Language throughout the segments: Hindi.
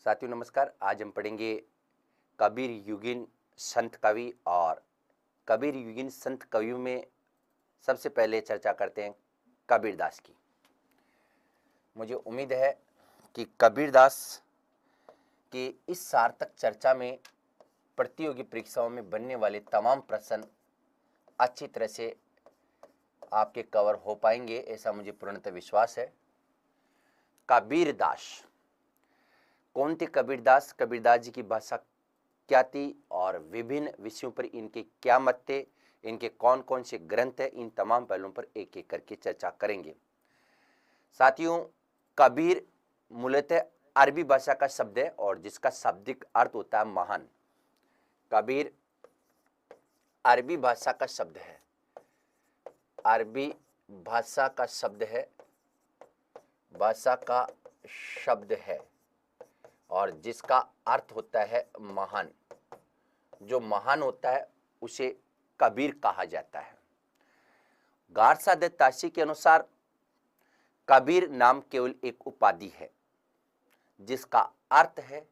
साथियों नमस्कार। आज हम पढ़ेंगे कबीर युगीन संत कवि। और कबीर युगीन संत कवियों में सबसे पहले चर्चा करते हैं कबीरदास की। मुझे उम्मीद है कि कबीरदास की इस सार्थक चर्चा में प्रतियोगी परीक्षाओं में बनने वाले तमाम प्रश्न अच्छी तरह से आपके कवर हो पाएंगे, ऐसा मुझे पूर्णतः विश्वास है। कबीरदास कौन थे? कबीरदास कबीरदास जी की भाषा क्या थी और विभिन्न विषयों पर इनके क्या मत थे, इनके कौन कौन से ग्रंथ हैं, इन तमाम पहलुओं पर एक एक करके चर्चा करेंगे। साथियों, कबीर मूलतः अरबी भाषा का शब्द है और जिसका शाब्दिक अर्थ होता है महान। कबीर अरबी भाषा का शब्द है, अरबी भाषा का शब्द है, भाषा का शब्द है और जिसका अर्थ होता है महान। जो महान होता है उसे कबीर कहा जाता है। गारसा दे ताशी के अनुसार कबीर नाम केवल एक उपाधि है जिसका अर्थ है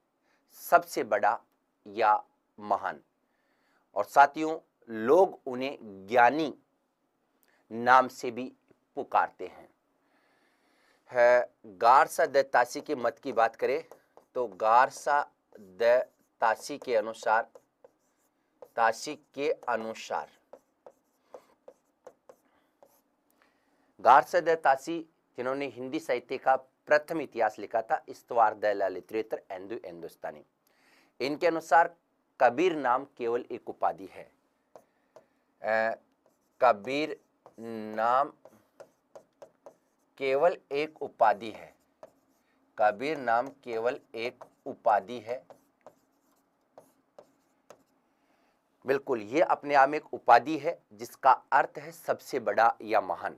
सबसे बड़ा या महान। और साथियों, लोग उन्हें ज्ञानी नाम से भी पुकारते हैं। गारसा दे ताशी के मत की बात करें तो गारसा द ताशी के अनुसार गारसा द ताशी जिन्होंने हिंदी साहित्य का प्रथम इतिहास लिखा था, इस्तवार द लिटरेचर एंडो हिंदुस्तानी, इनके अनुसार कबीर नाम केवल एक उपाधि है। कबीर नाम केवल एक उपाधि है। कबीर नाम केवल एक उपाधि है। बिल्कुल, ये अपने आप में एक उपाधि है जिसका अर्थ है सबसे बड़ा या महान।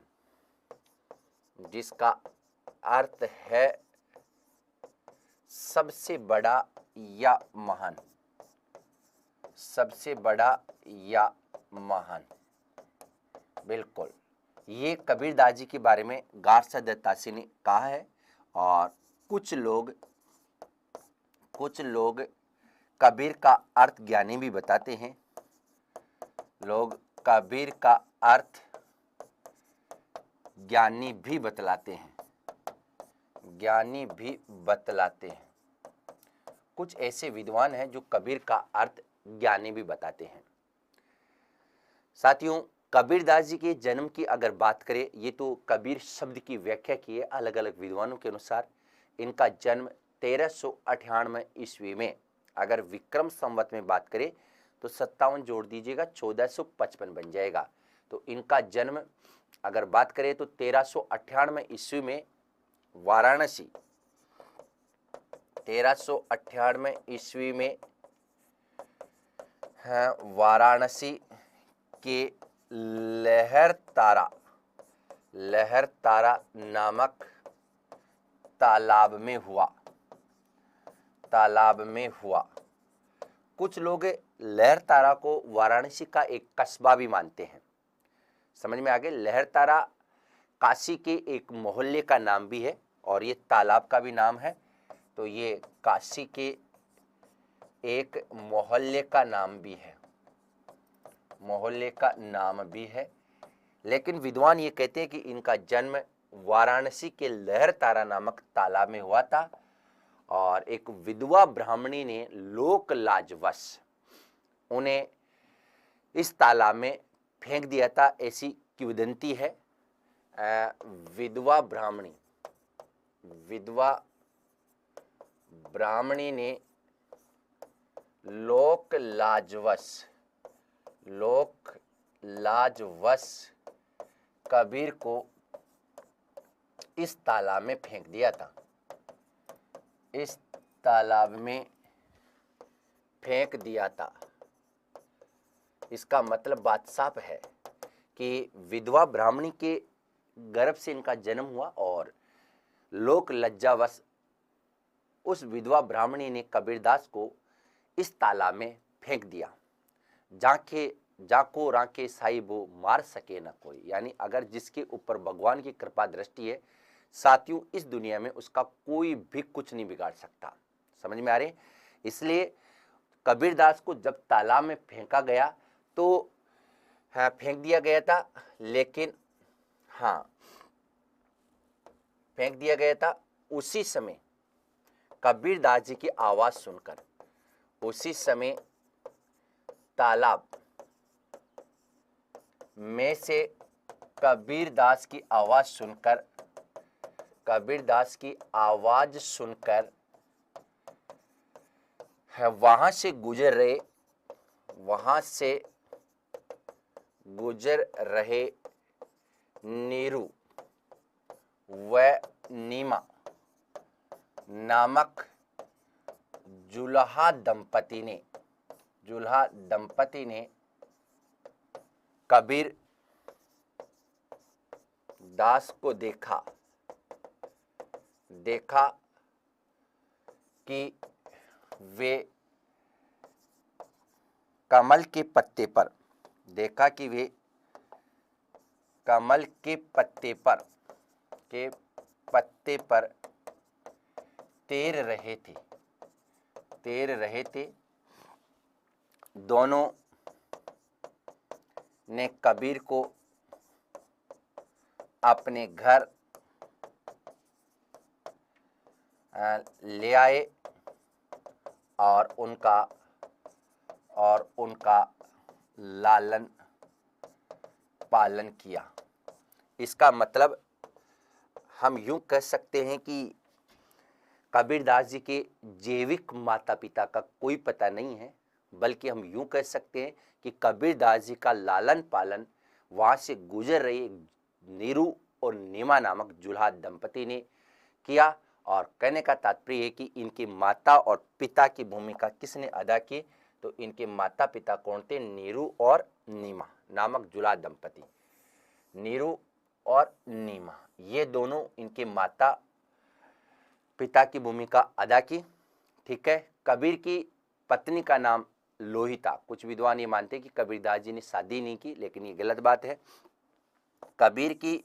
जिसका अर्थ है सबसे बड़ा या महान, सबसे बड़ा या महान। बिल्कुल, ये कबीरदास जी के बारे में गारसा द ताशी ने कहा है। और कुछ लोग कबीर का अर्थ ज्ञानी भी बताते हैं। लोग कबीर का अर्थ ज्ञानी भी बतलाते हैं, ज्ञानी भी बतलाते हैं। कुछ ऐसे विद्वान हैं जो कबीर का अर्थ ज्ञानी भी बताते हैं। साथियों, कबीरदास जी के जन्म की अगर बात करें, ये तो कबीर शब्द की व्याख्या की है अलग अलग विद्वानों के अनुसार। इनका जन्म 1398 ईस्वी में, अगर विक्रम संवत में बात करें तो 57 जोड़ दीजिएगा 1455 बन जाएगा। तो इनका जन्म अगर बात करें तो 1398 ईस्वी में वाराणसी, 1398 ईस्वी में वाराणसी के लहरतारा नामक तालाब में हुआ। कुछ लोग लहरतारा को वाराणसी का एक कस्बा भी मानते हैं। समझ में आ गए? लहरतारा काशी के एक मोहल्ले का नाम भी है और ये तालाब का भी नाम है। तो ये काशी के एक मोहल्ले का नाम भी है, मोहल्ले का नाम भी है। लेकिन विद्वान ये कहते हैं कि इनका जन्म वाराणसी के लहरतारा नामक तालाब में हुआ था और एक विधवा ब्राह्मणी ने लोक लाजवश उन्हें इस तालाब में फेंक दिया था, ऐसी किंवदंती है। विधवा ब्राह्मणी ने लोक लाजवश कबीर को इस तालाब में फेंक दिया था। इस तालाब में फेंक दिया था। इसका मतलब बात साफ है कि विधवा ब्राह्मणी के गर्भ से इनका जन्म हुआ और लोक लज्जावश उस विधवा ब्राह्मणी ने कबीरदास को इस तालाब में फेंक दिया। जाको रांके साहिबो मार सके न कोई, यानी अगर जिसके ऊपर भगवान की कृपा दृष्टि है साथियों, इस दुनिया में उसका कोई भी कुछ नहीं बिगाड़ सकता। समझ में आ रहे? इसलिए कबीरदास को जब तालाब में फेंका गया तो हाँ फेंक दिया गया था, लेकिन हाँ फेंक दिया गया था, उसी समय कबीरदास जी की आवाज सुनकर, उसी समय तालाब में से कबीरदास की आवाज सुनकर, कबीरदास की आवाज सुनकर वहां से गुजर रहे, वहां से गुजर रहे नीरू व नीमा नामक जुल्हा दंपति ने कबीर दास को देखा कि वे कमल के पत्ते पर, देखा कि वे कमल के पत्ते पर तैर रहे थे। दोनों ने कबीर को अपने घर ले आए और उनका लालन पालन किया। इसका मतलब हम यूं कह सकते हैं कि कबीरदास जी के जैविक माता पिता का कोई पता नहीं है, बल्कि हम यूं कह सकते हैं कि कबीरदास जी का लालन पालन वहां से गुजर रहे नीरू और नीमा नामक जुल्हा दंपति ने किया। और कहने का तात्पर्य है कि इनकी माता और पिता की भूमिका किसने अदा की? तो इनके माता पिता कौन थे? नीरू और नीमा नामक जुल्हा दंपति। नीरू और नीमा ये दोनों इनके माता पिता की भूमिका अदा की। ठीक है। कबीर की पत्नी का नाम लोही था। कुछ विद्वान ये मानते हैं कि कबीरदास जी ने शादी नहीं की, लेकिन ये गलत बात है। कबीर की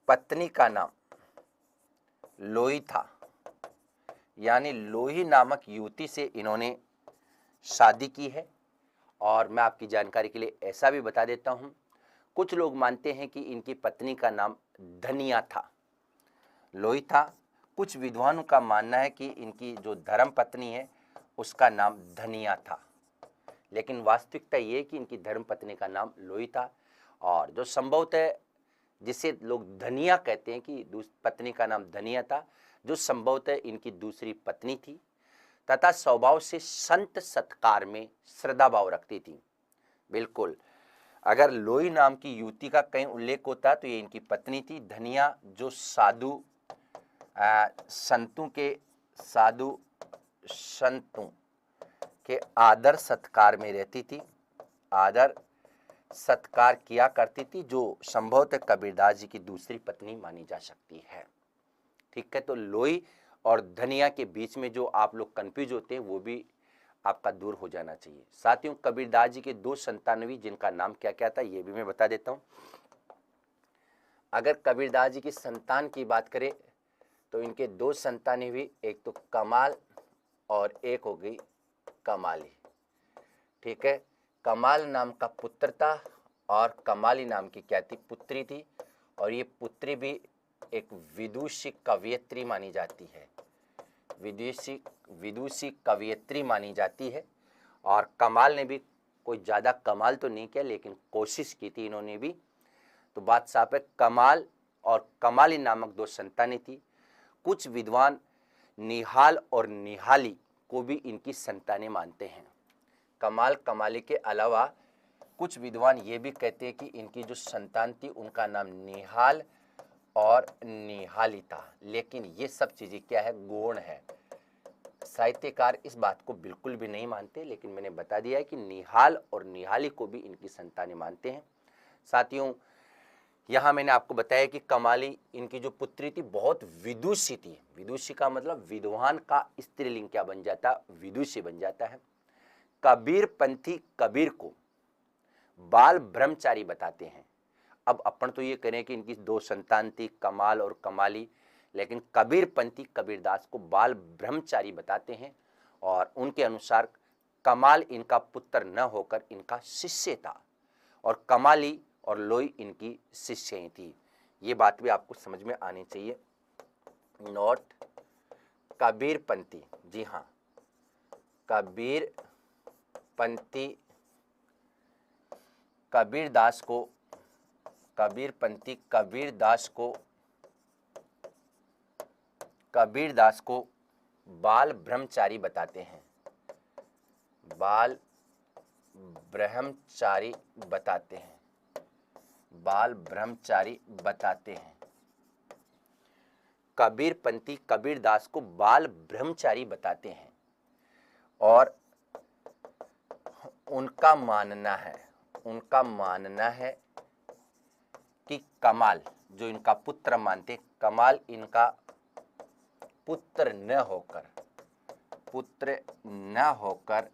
पत्नी का नाम लोही था, यानी लोही नामक युवती से इन्होंने शादी की है। और मैं आपकी जानकारी के लिए ऐसा भी बता देता हूं, कुछ लोग मानते हैं कि इनकी पत्नी का नाम धनिया था, लोही था। कुछ विद्वानों का मानना है कि इनकी जो धर्म पत्नी है उसका नाम धनिया था, लेकिन वास्तविकता ये है कि इनकी धर्म पत्नी का नाम लोही था। और जो संभवतः जिसे लोग धनिया कहते हैं कि पत्नी का नाम धनिया था, जो संभवतः इनकी दूसरी पत्नी थी तथा स्वभाव से संत सत्कार में श्रद्धा भाव रखती थी। बिल्कुल, अगर लोही नाम की युवती का कहीं उल्लेख होता तो ये इनकी पत्नी थी। धनिया जो साधु संतों के आदर सत्कार में रहती थी, आदर सत्कार किया करती थी, जो संभवतः कबीरदास जी की दूसरी पत्नी मानी जा सकती है। ठीक है। तो लोही और धनिया के बीच में जो आप लोग कंफ्यूज होते हैं वो भी आपका दूर हो जाना चाहिए। साथियों, कबीरदास जी के 2 संतान हुई, जिनका नाम क्या क्या था ये भी मैं बता देता हूं। अगर कबीरदास जी की संतान की बात करें तो इनके 2 संतानें हुई, एक तो कमाल और एक हो गई कमाली। ठीक है। कमाल नाम का पुत्र था और कमाली नाम की क्या थी? पुत्री थी। और ये पुत्री भी एक विदुषी कवयित्री मानी जाती है, विदुषी कवयित्री मानी जाती है। और कमाल ने भी कोई ज़्यादा कमाल तो नहीं किया, लेकिन कोशिश की थी इन्होंने भी। तो बात साफ है, कमाल और कमाली नामक 2 संतानें थी। कुछ विद्वान निहाल और निहाली को भी इनकी संतानें मानते हैं। कमाल कमाली के अलावा कुछ विद्वान ये भी कहते हैं कि इनकी जो संतान थी उनका नाम निहाल और निहाली था। लेकिन ये सब चीज़ें क्या है? गौण है। साहित्यकार इस बात को बिल्कुल भी नहीं मानते, लेकिन मैंने बता दिया है कि निहाल और निहाली को भी इनकी संतानें मानते हैं। साथियों, यहाँ मैंने आपको बताया कि कमाली इनकी जो पुत्री थी बहुत विदुषी थी। विदुषी का मतलब विद्वान का स्त्रीलिंग क्या बन जाता? विदुषी बन जाता है। कबीर पंथी कबीर को बाल ब्रह्मचारी बताते हैं। अब अपन तो ये करें कि इनकी 2 संतान थी, कमाल और कमाली, लेकिन कबीरपंथी कबीरदास को बाल ब्रह्मचारी बताते हैं और उनके अनुसार कमाल इनका पुत्र न होकर इनका शिष्य था और कमाली और लोई इनकी शिष्यें थी। ये बात भी आपको समझ में आनी चाहिए। नोट कबीरपंथी, जी हाँ, कबीरपंथी कबीरदास को कबीरपंथी कबीरदास को बाल ब्रह्मचारी बताते हैं, बाल ब्रह्मचारी बताते हैं, बाल ब्रह्मचारी बताते हैं। कबीरपंथी कबीरदास को बाल ब्रह्मचारी बताते हैं और उनका मानना है कि कमाल, जो इनका पुत्र मानते, कमाल इनका पुत्र न होकर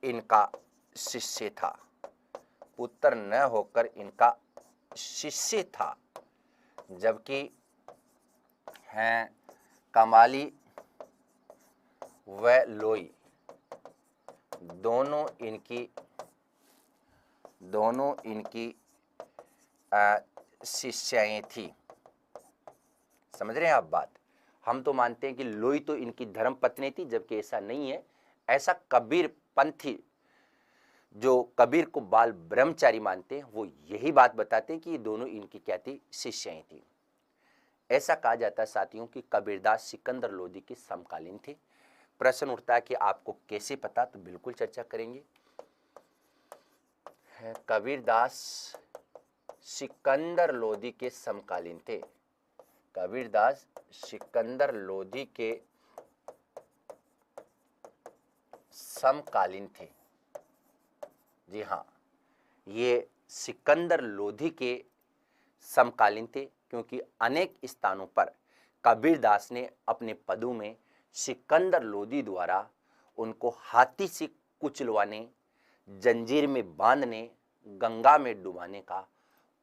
इनका शिष्य था, पुत्र न होकर इनका शिष्य था, जबकि हैं कमाली व लोई दोनों इनकी शिष्याएं थी। समझ रहे हैं आप बात? हम तो मानते हैं कि लोई तो इनकी धर्म पत्नी थी, जबकि ऐसा नहीं है। ऐसा कबीरपंथी जो कबीर को बाल ब्रह्मचारी मानते हैं वो यही बात बताते हैं कि ये दोनों इनकी क्या थी, शिष्याएं थी। ऐसा कहा जाता है साथियों कि कबीरदास सिकंदर लोदी के समकालीन थे। प्रश्न उठता है कि आपको कैसे पता, तो बिल्कुल चर्चा करेंगे। कबीरदास सिकंदर लोदी के समकालीन थे, कबीरदास सिकंदर लोदी के समकालीन थे। जी हाँ, ये सिकंदर लोदी के समकालीन थे क्योंकि अनेक स्थानों पर कबीरदास ने अपने पदों में सिकंदर लोदी द्वारा उनको हाथी से कुचलवाने, जंजीर में बांधने, गंगा में डुबाने का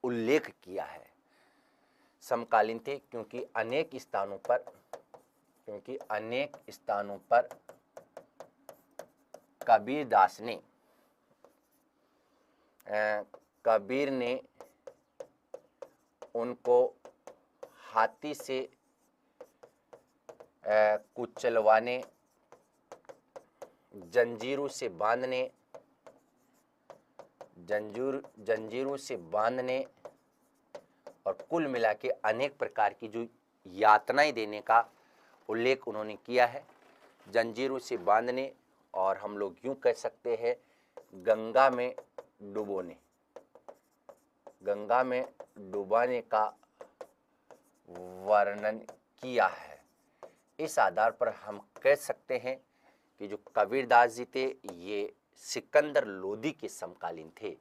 उल्लेख किया है। समकालीन थे क्योंकि अनेक स्थानों पर कबीर ने उनको हाथी से कुचलवाने, जंजीरों से बांधने और कुल मिला के अनेक प्रकार की जो यातनाएं देने का उल्लेख उन्होंने किया है। जंजीरों से बांधने और हम लोग यूं कह सकते हैं गंगा में डुबाने का वर्णन किया है। इस आधार पर हम कह सकते हैं कि जो कबीरदास जी थे ये सिकंदर लोदी के समकालीन थे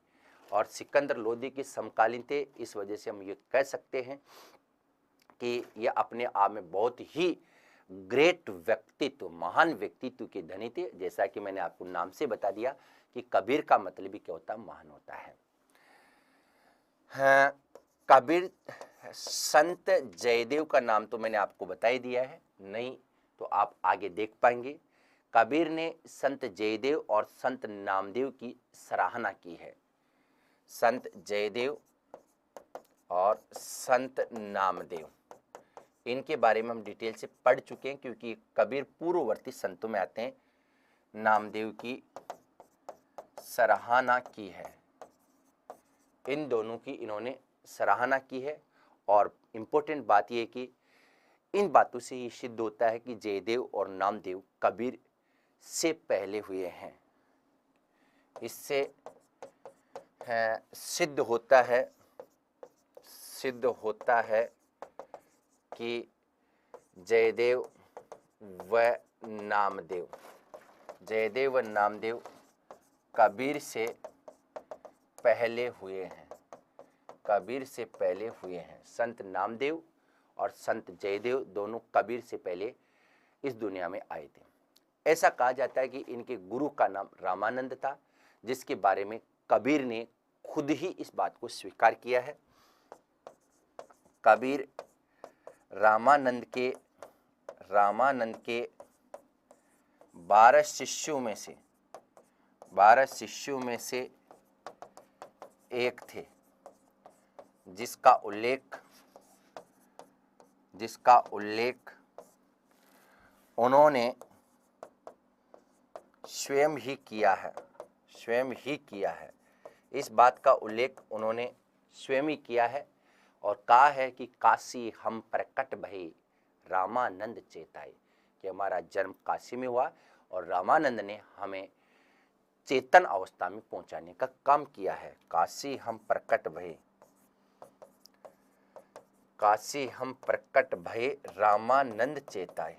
और सिकंदर लोदी के समकालीन थे। इस वजह से हम ये कह सकते हैं कि ये अपने आप में बहुत ही ग्रेट व्यक्तित्व, महान व्यक्तित्व के धनी थे। जैसा कि मैंने आपको नाम से बता दिया कि कबीर का मतलब ही क्या होता है, महान होता है। हाँ, कबीर संत जयदेव का नाम तो मैंने आपको बता ही दिया है, नहीं तो आप आगे देख पाएंगे। कबीर ने संत जयदेव और संत नामदेव की सराहना की है। संत जयदेव और संत नामदेव, इनके बारे में हम डिटेल से पढ़ चुके हैं क्योंकि कबीर पूर्ववर्ती संतों में आते हैं। नामदेव की सराहना की है, इन दोनों की इन्होंने सराहना की है। और इम्पोर्टेंट बात यह कि इन बातों से ये सिद्ध होता है कि जयदेव और नामदेव कबीर से पहले हुए हैं। इससे सिद्ध होता है कि जयदेव व नामदेव कबीर से पहले हुए हैं, संत नामदेव और संत जयदेव दोनों कबीर से पहले इस दुनिया में आए थे। ऐसा कहा जाता है कि इनके गुरु का नाम रामानंद था, जिसके बारे में कबीर ने खुद ही इस बात को स्वीकार किया है। कबीर रामानंद के 12 शिष्यों में से एक थे, जिसका उल्लेख उन्होंने स्वयं ही किया है। इस बात का उल्लेख उन्होंने स्वयं ही किया है और कहा है कि काशी हम प्रकट भये रामानंद चेताए, कि हमारा जन्म काशी में हुआ और रामानंद ने हमें चेतन अवस्था में पहुंचाने का काम किया है। काशी हम प्रकट भये रामानंद चेताए।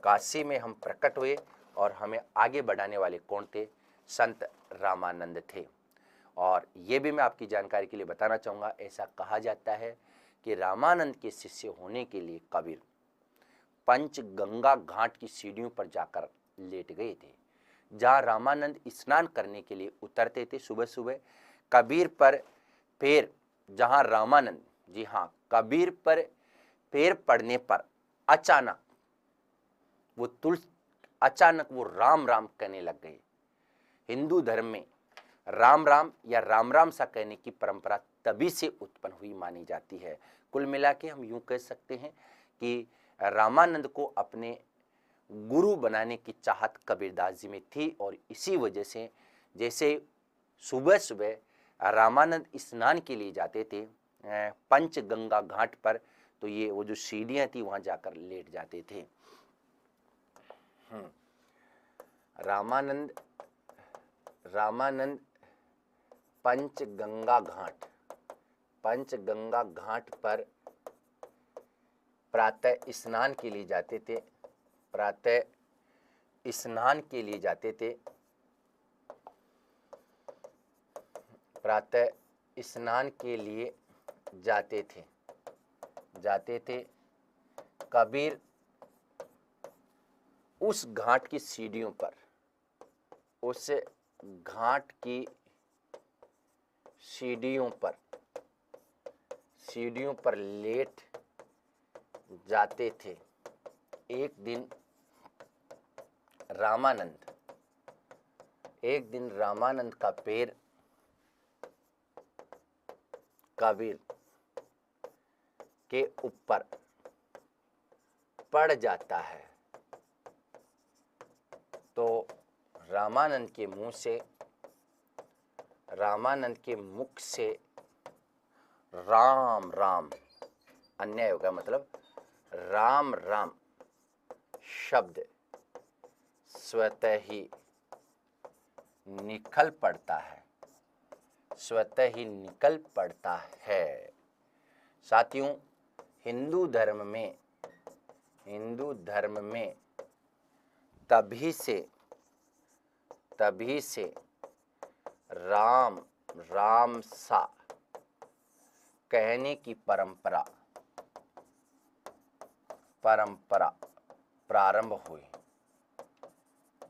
काशी में हम प्रकट हुए और हमें आगे बढ़ाने वाले कौन थे? संत रामानंद थे। और ये भी मैं आपकी जानकारी के लिए बताना चाहूँगा, ऐसा कहा जाता है कि रामानंद के शिष्य होने के लिए कबीर पंचगंगा घाट की सीढ़ियों पर जाकर लेट गए थे, जहाँ रामानंद स्नान करने के लिए उतरते थे सुबह सुबह। कबीर पर पैर, जहाँ रामानंद, जी हाँ, कबीर पर पैर पड़ने पर अचानक वो राम राम कहने लग गए। हिंदू धर्म में राम राम या राम राम सा कहने की परंपरा तभी से उत्पन्न हुई मानी जाती है। कुल मिला के हम यूं कह सकते हैं कि रामानंद को अपने गुरु बनाने की चाहत कबीरदास जी में थी और इसी वजह से जैसे सुबह सुबह रामानंद स्नान के लिए जाते थे पंचगंगा घाट पर, तो ये वो जो सीढ़ियाँ थी वहाँ जाकर लेट जाते थे। रामानंद पंचगंगा घाट पर प्रातः स्नान के लिए जाते थे। कबीर उस घाट की सीढ़ियों पर लेट जाते थे। एक दिन रामानंद का पैर कबीर के ऊपर पड़ जाता है, तो रामानंद के मुख से राम राम, अन्याय होगा, मतलब राम राम शब्द स्वतः ही निकल पड़ता है। साथियों, हिंदू धर्म में तभी से राम राम सा कहने की परंपरा प्रारंभ हुई।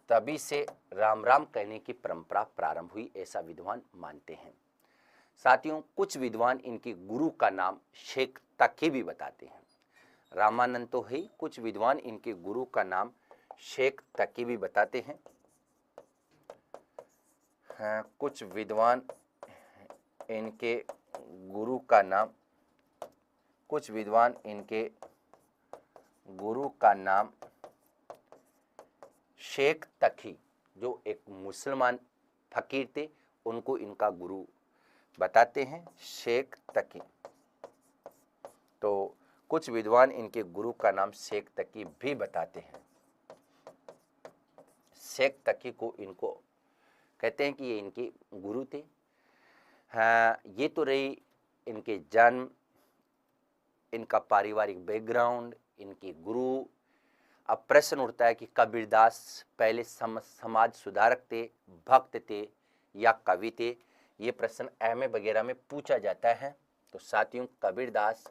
तभी से राम राम कहने की परंपरा प्रारंभ हुई, ऐसा विद्वान मानते हैं। साथियों, कुछ विद्वान इनके गुरु का नाम शेख तकी भी बताते हैं। रामानंद तो है, कुछ विद्वान इनके गुरु का नाम शेख तकी भी बताते हैं। कुछ विद्वान इनके गुरु का नाम शेख तकी, जो एक मुसलमान फकीर थे, उनको इनका गुरु बताते हैं, शेख तकी। तो कुछ विद्वान इनके गुरु का नाम शेख तकी भी बताते हैं। शेख तकी को इनको कहते हैं कि ये इनके गुरु थे। हाँ, ये तो रही इनके जन्म, इनका पारिवारिक बैकग्राउंड, इनके गुरु। अब प्रश्न उठता है कि कबीरदास पहले समाज सुधारक थे, भक्त थे या कवि थे? ये प्रश्न एमए वगैरह में पूछा जाता है। तो साथियों, कबीरदास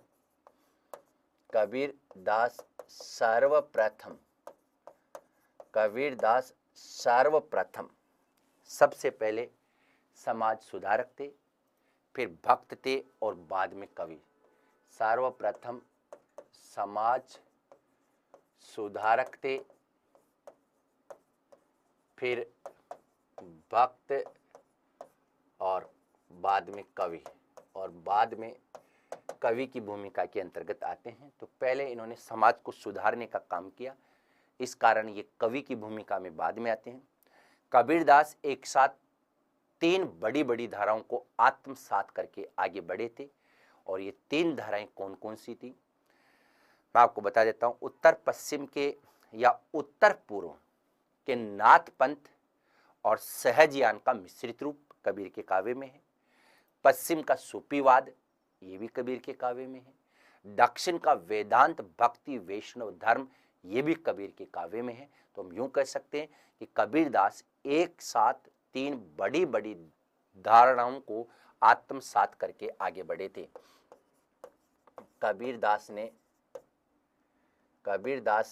सर्वप्रथम सबसे पहले समाज सुधारक थे, फिर भक्त थे और बाद में कवि। सर्वप्रथम समाज सुधारक थे, फिर भक्त और बाद में कवि, और बाद में कवि की भूमिका के अंतर्गत आते हैं। तो पहले इन्होंने समाज को सुधारने का काम किया, इस कारण ये कवि की भूमिका में बाद में आते हैं। कबीरदास एक साथ 3 बड़ी बड़ी धाराओं को आत्मसात करके आगे बढ़े थे, और ये 3 धाराएं कौन कौन सी थी मैं आपको बता देता हूं। उत्तर पश्चिम के या उत्तर पूर्व के नाथ पंथ और सहजयान का मिश्रित रूप कबीर के काव्य में है। पश्चिम का सूफीवाद, ये भी कबीर के काव्य में है। दक्षिण का वेदांत भक्ति वैष्णव धर्म, ये भी कबीर के काव्य में है। तो हम यूं कह सकते हैं कि कबीरदास एक साथ 3 बड़ी बड़ी धारणाओं को आत्मसात करके आगे बढ़े थे। कबीरदास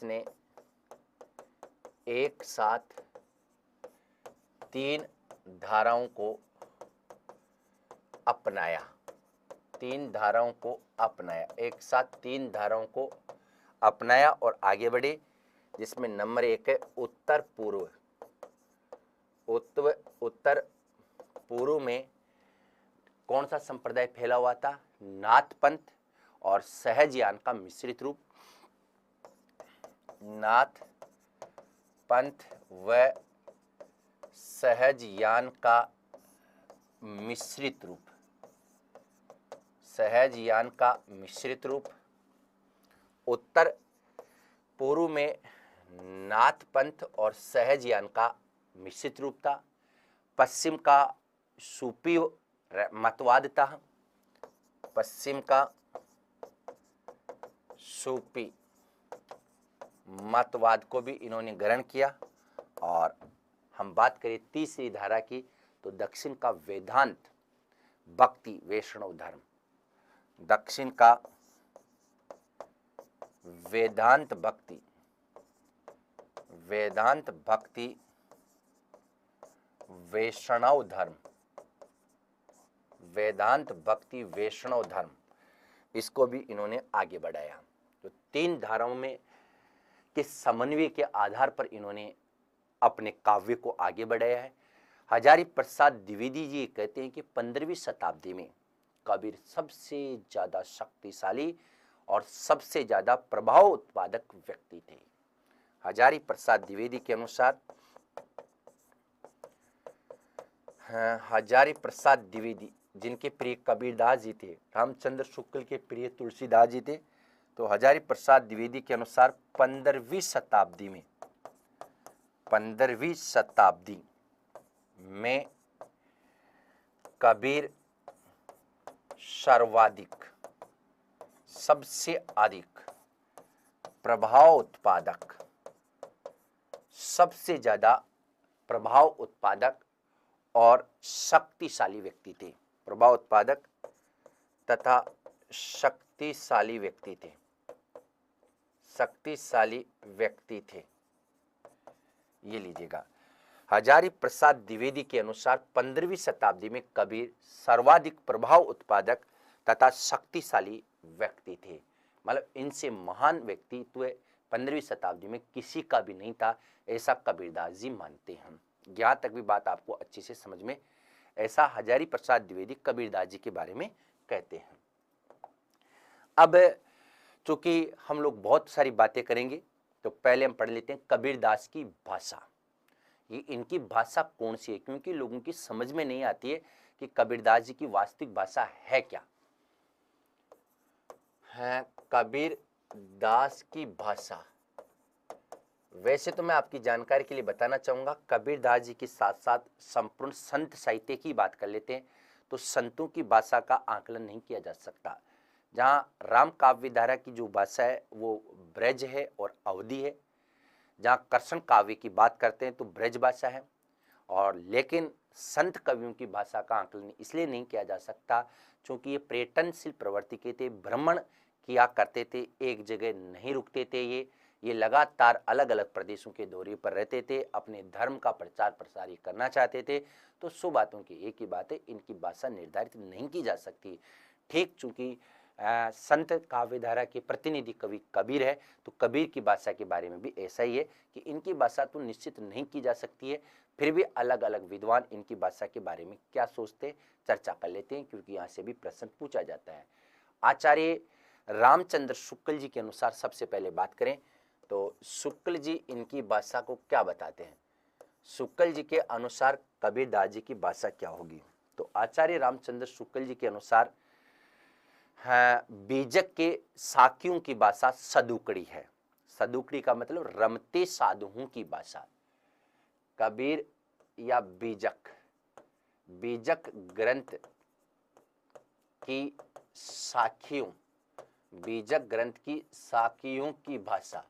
ने एक साथ 3 धाराओं को अपनाया, 3 धाराओं को अपनाया, एक साथ 3 धाराओं को अपनाया और आगे बढ़े, जिसमें नंबर 1 है उत्तर पूर्व। उत्तर पूर्व में कौन सा संप्रदाय फैला हुआ था? नाथ पंथ और सहजयान का मिश्रित रूप। नाथ पंथ व सहजयान का मिश्रित रूप, सहजयान का मिश्रित रूप। उत्तर पूर्व में नाथ पंथ और सहजयान का मिश्रित रूप था। पश्चिम का सूफी मतवाद था, पश्चिम का सूफी मतवाद को भी इन्होंने ग्रहण किया। और हम बात करें तीसरी धारा की, तो दक्षिण का वेदांत भक्ति वैष्णव धर्म, दक्षिण का वेदांत भक्ति वैष्णव धर्म, वेदांत भक्ति वैष्णव धर्म, इसको भी इन्होंने आगे बढ़ाया। तो 3 धाराओं में के समन्वय के आधार पर इन्होंने अपने काव्य को आगे बढ़ाया है। हजारी प्रसाद द्विवेदी जी कहते हैं कि 15वीं शताब्दी में कबीर सबसे ज्यादा शक्तिशाली और सबसे ज्यादा प्रभाव उत्पादक व्यक्ति थे। हजारी प्रसाद द्विवेदी के अनुसार, हजारी प्रसाद द्विवेदी जिनके प्रिय कबीरदास जी थे, रामचंद्र शुक्ल के प्रिय तुलसीदास जी थे, तो हजारी प्रसाद द्विवेदी के अनुसार 15वीं शताब्दी में कबीर सर्वाधिक, सबसे अधिक प्रभाव उत्पादक, सबसे ज्यादा प्रभाव उत्पादक और शक्तिशाली व्यक्ति थे। प्रभाव उत्पादक तथा शक्तिशाली व्यक्ति थे, शक्तिशाली व्यक्ति थे, ये लीजिएगा। हजारी प्रसाद द्विवेदी के अनुसार 15वीं शताब्दी में कबीर सर्वाधिक प्रभाव उत्पादक तथा शक्तिशाली व्यक्ति थे। मतलब इनसे महान व्यक्तित्व 15वीं शताब्दी में किसी का भी नहीं था, ऐसा कबीरदास जी मानते हैं। यहाँ तक भी बात आपको अच्छे से समझ में, ऐसा हजारी प्रसाद द्विवेदी कबीरदास जी के बारे में कहते हैं। अब चूंकि हम लोग बहुत सारी बातें करेंगे, तो पहले हम पढ़ लेते हैं कबीरदास की भाषा। ये इनकी भाषा कौन सी है, क्योंकि लोगों की समझ में नहीं आती है कि कबीरदास जी की वास्तविक भाषा है क्या है। कबीरदास की भाषा, वैसे तो मैं आपकी जानकारी के लिए बताना चाहूंगा, कबीरदास जी के साथ साथ संपूर्ण संत साहित्य की बात कर लेते हैं, तो संतों की भाषा का आकलन नहीं किया जा सकता। जहां राम काव्य धारा की जो भाषा है वो ब्रज है और अवधि है, जहां कृष्ण काव्य की बात करते हैं तो ब्रज भाषा है। और लेकिन संत कवियों की भाषा का आकलन इसलिए नहीं किया जा सकता क्योंकि ये पर्यटनशील प्रवृत्ति के थे, भ्रमण किया करते थे, एक जगह नहीं रुकते थे। ये लगातार अलग अलग प्रदेशों के दौरे पर रहते थे, अपने धर्म का प्रचार प्रसार करना चाहते थे। तो 100 बातों की एक ही बात है, इनकी भाषा निर्धारित नहीं की जा सकती। ठीक चूंकि संत काव्यधारा के प्रतिनिधि कवि कबीर है, तो कबीर की भाषा के बारे में भी ऐसा ही है कि इनकी भाषा तो निश्चित नहीं की जा सकती है, फिर भी अलग अलग विद्वान इनकी भाषा के बारे में क्या सोचते चर्चा कर लेते हैं, क्योंकि यहाँ से भी प्रश्न पूछा जाता है। आचार्य रामचंद्र शुक्ल जी के अनुसार सबसे पहले बात करें तो शुक्ल जी इनकी भाषा को क्या बताते हैं। शुक्ल जी के अनुसार कबीरदास जी की भाषा क्या होगी, तो आचार्य रामचंद्र शुक्ल जी के अनुसार बीजक के साकियों की भाषा सदुकड़ी है। सदुकड़ी का मतलब रमते साधुओं की भाषा। कबीर या बीजक, बीजक ग्रंथ की साखियों, बीजक ग्रंथ की साखियों की भाषा,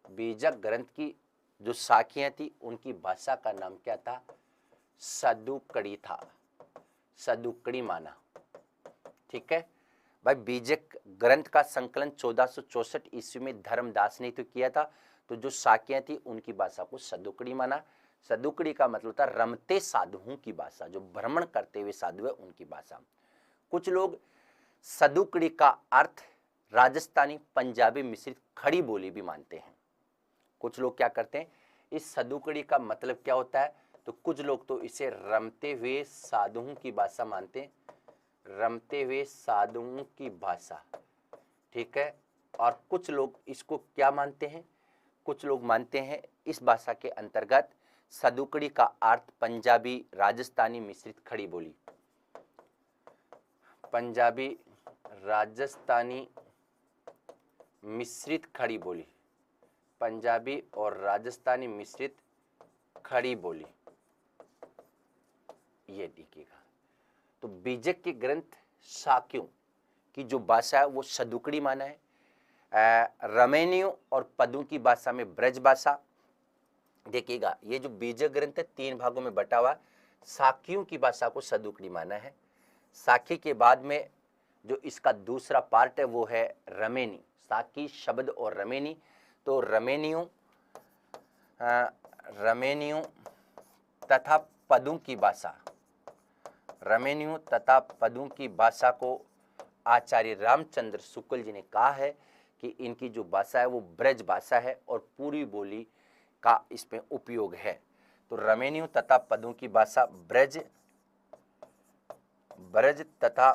बीजक ग्रंथ की जो साखियां थी उनकी भाषा का नाम क्या था, सदुकड़ी था, सदुकड़ी माना। ठीक है भाई, बीजक ग्रंथ का संकलन 1464 ईस्वी में धर्मदास ने तो किया था, तो जो साखियां थी उनकी भाषा को सदुकड़ी माना। सदुकड़ी का मतलब था रमते साधुओं की भाषा, जो भ्रमण करते हुए साधु है उनकी भाषा। कुछ लोग सदुकड़ी का अर्थ राजस्थानी पंजाबी मिश्रित खड़ी बोली भी मानते हैं। कुछ लोग क्या करते हैं, इस सदुकड़ी का मतलब क्या होता है, तो कुछ लोग तो इसे रमते हुए साधुओं की भाषा मानते हैं, रमते हुए साधुओं की भाषा। ठीक है, और कुछ लोग इसको क्या मानते हैं, कुछ लोग मानते हैं इस भाषा के अंतर्गत सदुकड़ी का अर्थ पंजाबी राजस्थानी मिश्रित खड़ी बोली, पंजाबी राजस्थानी मिश्रित खड़ी बोली, पंजाबी और राजस्थानी मिश्रित खड़ी बोली, ये देखिएगा। तो बीजक के ग्रंथ साक्यों की जो भाषा है वो सदुकड़ी माना है। रमेनियों और पदों की भाषा में ब्रज भाषा। देखिएगा, ये जो बीजक ग्रंथ है 3 भागों में बटा हुआ। साक्यों की भाषा को सदुकड़ी माना है। साखी के बाद में जो इसका दूसरा पार्ट है वो है रमेनी, साकी शब्द और रमेनी। तो रमेनियों तथा पदों की भाषा, रमेनियों तथा पदों की भाषा को आचार्य रामचंद्र शुक्ल जी ने कहा है कि इनकी जो भाषा है वो ब्रज भाषा है और पूरी बोली का इसमें उपयोग है। तो रमेनियों तथा पदों की भाषा ब्रज, ब्रज तथा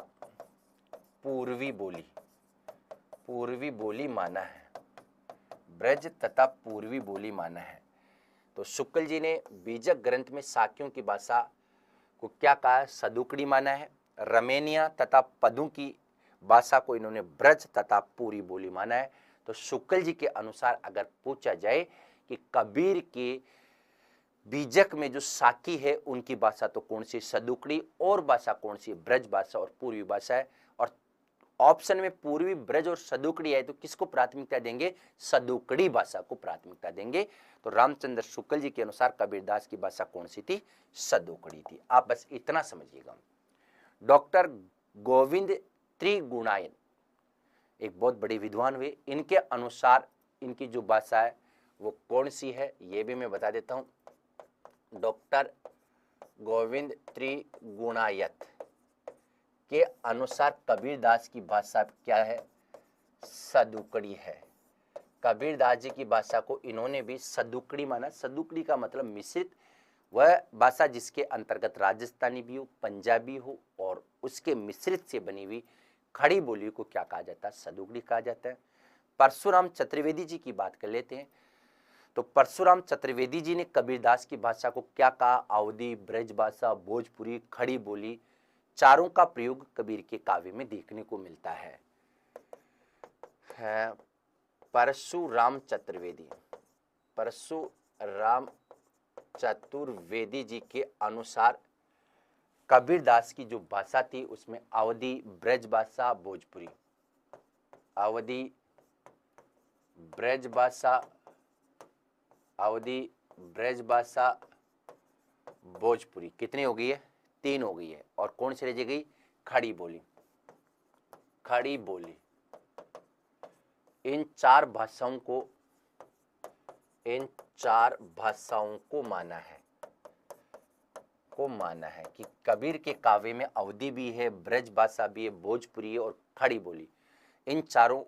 पूर्वी बोली, पूर्वी बोली माना है, ब्रज तथा पूर्वी बोली माना है। तो शुक्ल जी ने बीजक ग्रंथ में साक्यों की भाषा को क्या कहा है, सदुकड़ी माना है। रमेनिया तथा पदों की भाषा को इन्होंने ब्रज तथा पूरी बोली माना है। तो शुक्ल जी के अनुसार अगर पूछा जाए कि कबीर के बीजक में जो साकी है उनकी भाषा तो कौन सी, सदुकड़ी, और भाषा कौन सी, ब्रज भाषा और पूर्वी भाषा है। और ऑप्शन में पूर्वी, ब्रज और सदुकड़ी है, तो किसको प्राथमिकता देंगे, सदुकड़ी भाषा को प्राथमिकता देंगे। तो रामचंद्र शुक्ल जी के अनुसार कबीरदास की भाषा कौन सी थी, सदुकड़ी थी। आप बस इतना समझिएगा। डॉक्टर गोविंद त्रिगुणायन एक बहुत बड़े विद्वान हुए, इनके अनुसार इनकी जो भाषा है वो कौन सी है, ये भी मैं बता देता हूं। डॉक्टर गोविंद त्रिगुणायत के अनुसार कबीरदास की भाषा क्या है, सदुकड़ी है। कबीरदास जी की भाषा को इन्होंने भी सदुकड़ी माना। सदुकड़ी का मतलब मिश्रित, वह भाषा जिसके अंतर्गत राजस्थानी भी हो, पंजाबी हो और उसके मिश्रित से बनी हुई खड़ी बोली को क्या कहा जाता है, सदुकड़ी कहा जाता है। परशुराम चतुर्वेदी जी की बात कर लेते हैं। तो परशुराम चतुर्वेदी जी ने कबीरदास की भाषा को क्या कहा, अवधी, ब्रज भाषा, भोजपुरी, खड़ी बोली, चारों का प्रयोग कबीर के काव्य में देखने को मिलता है। परशुराम चतुर्वेदी, परशुराम चतुर्वेदी जी के अनुसार कबीरदास की जो भाषा थी उसमें अवधी, ब्रज भाषा, भोजपुरी, अवधी, ब्रज भाषा, अवधी, ब्रज भाषा, भोजपुरी, कितनी हो गई है, 3 हो गई है। और कौन सी रह गई, खड़ी बोली, खड़ी बोली। इन 4 भाषाओं को, इन 4 भाषाओं को माना है कि कबीर के काव्य में अवधी भी है, ब्रज भाषा भी है, भोजपुरी है और खड़ी बोली, इन चारों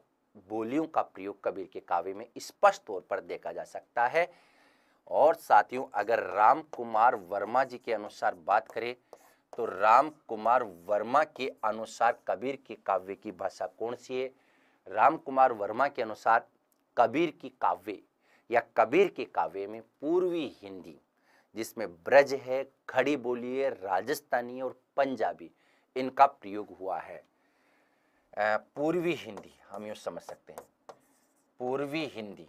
बोलियों का प्रयोग कबीर के काव्य में स्पष्ट तौर पर देखा जा सकता है। और साथियों, अगर राम कुमार वर्मा जी के अनुसार बात करें तो राम कुमार वर्मा के अनुसार कबीर के काव्य की भाषा कौन सी है? राम कुमार वर्मा के अनुसार कबीर की काव्य या कबीर के काव्य में पूर्वी हिंदी, जिसमें ब्रज है, खड़ी बोली है, राजस्थानी और पंजाबी, इनका प्रयोग हुआ है। पूर्वी हिंदी हम यूं समझ सकते हैं, पूर्वी हिंदी।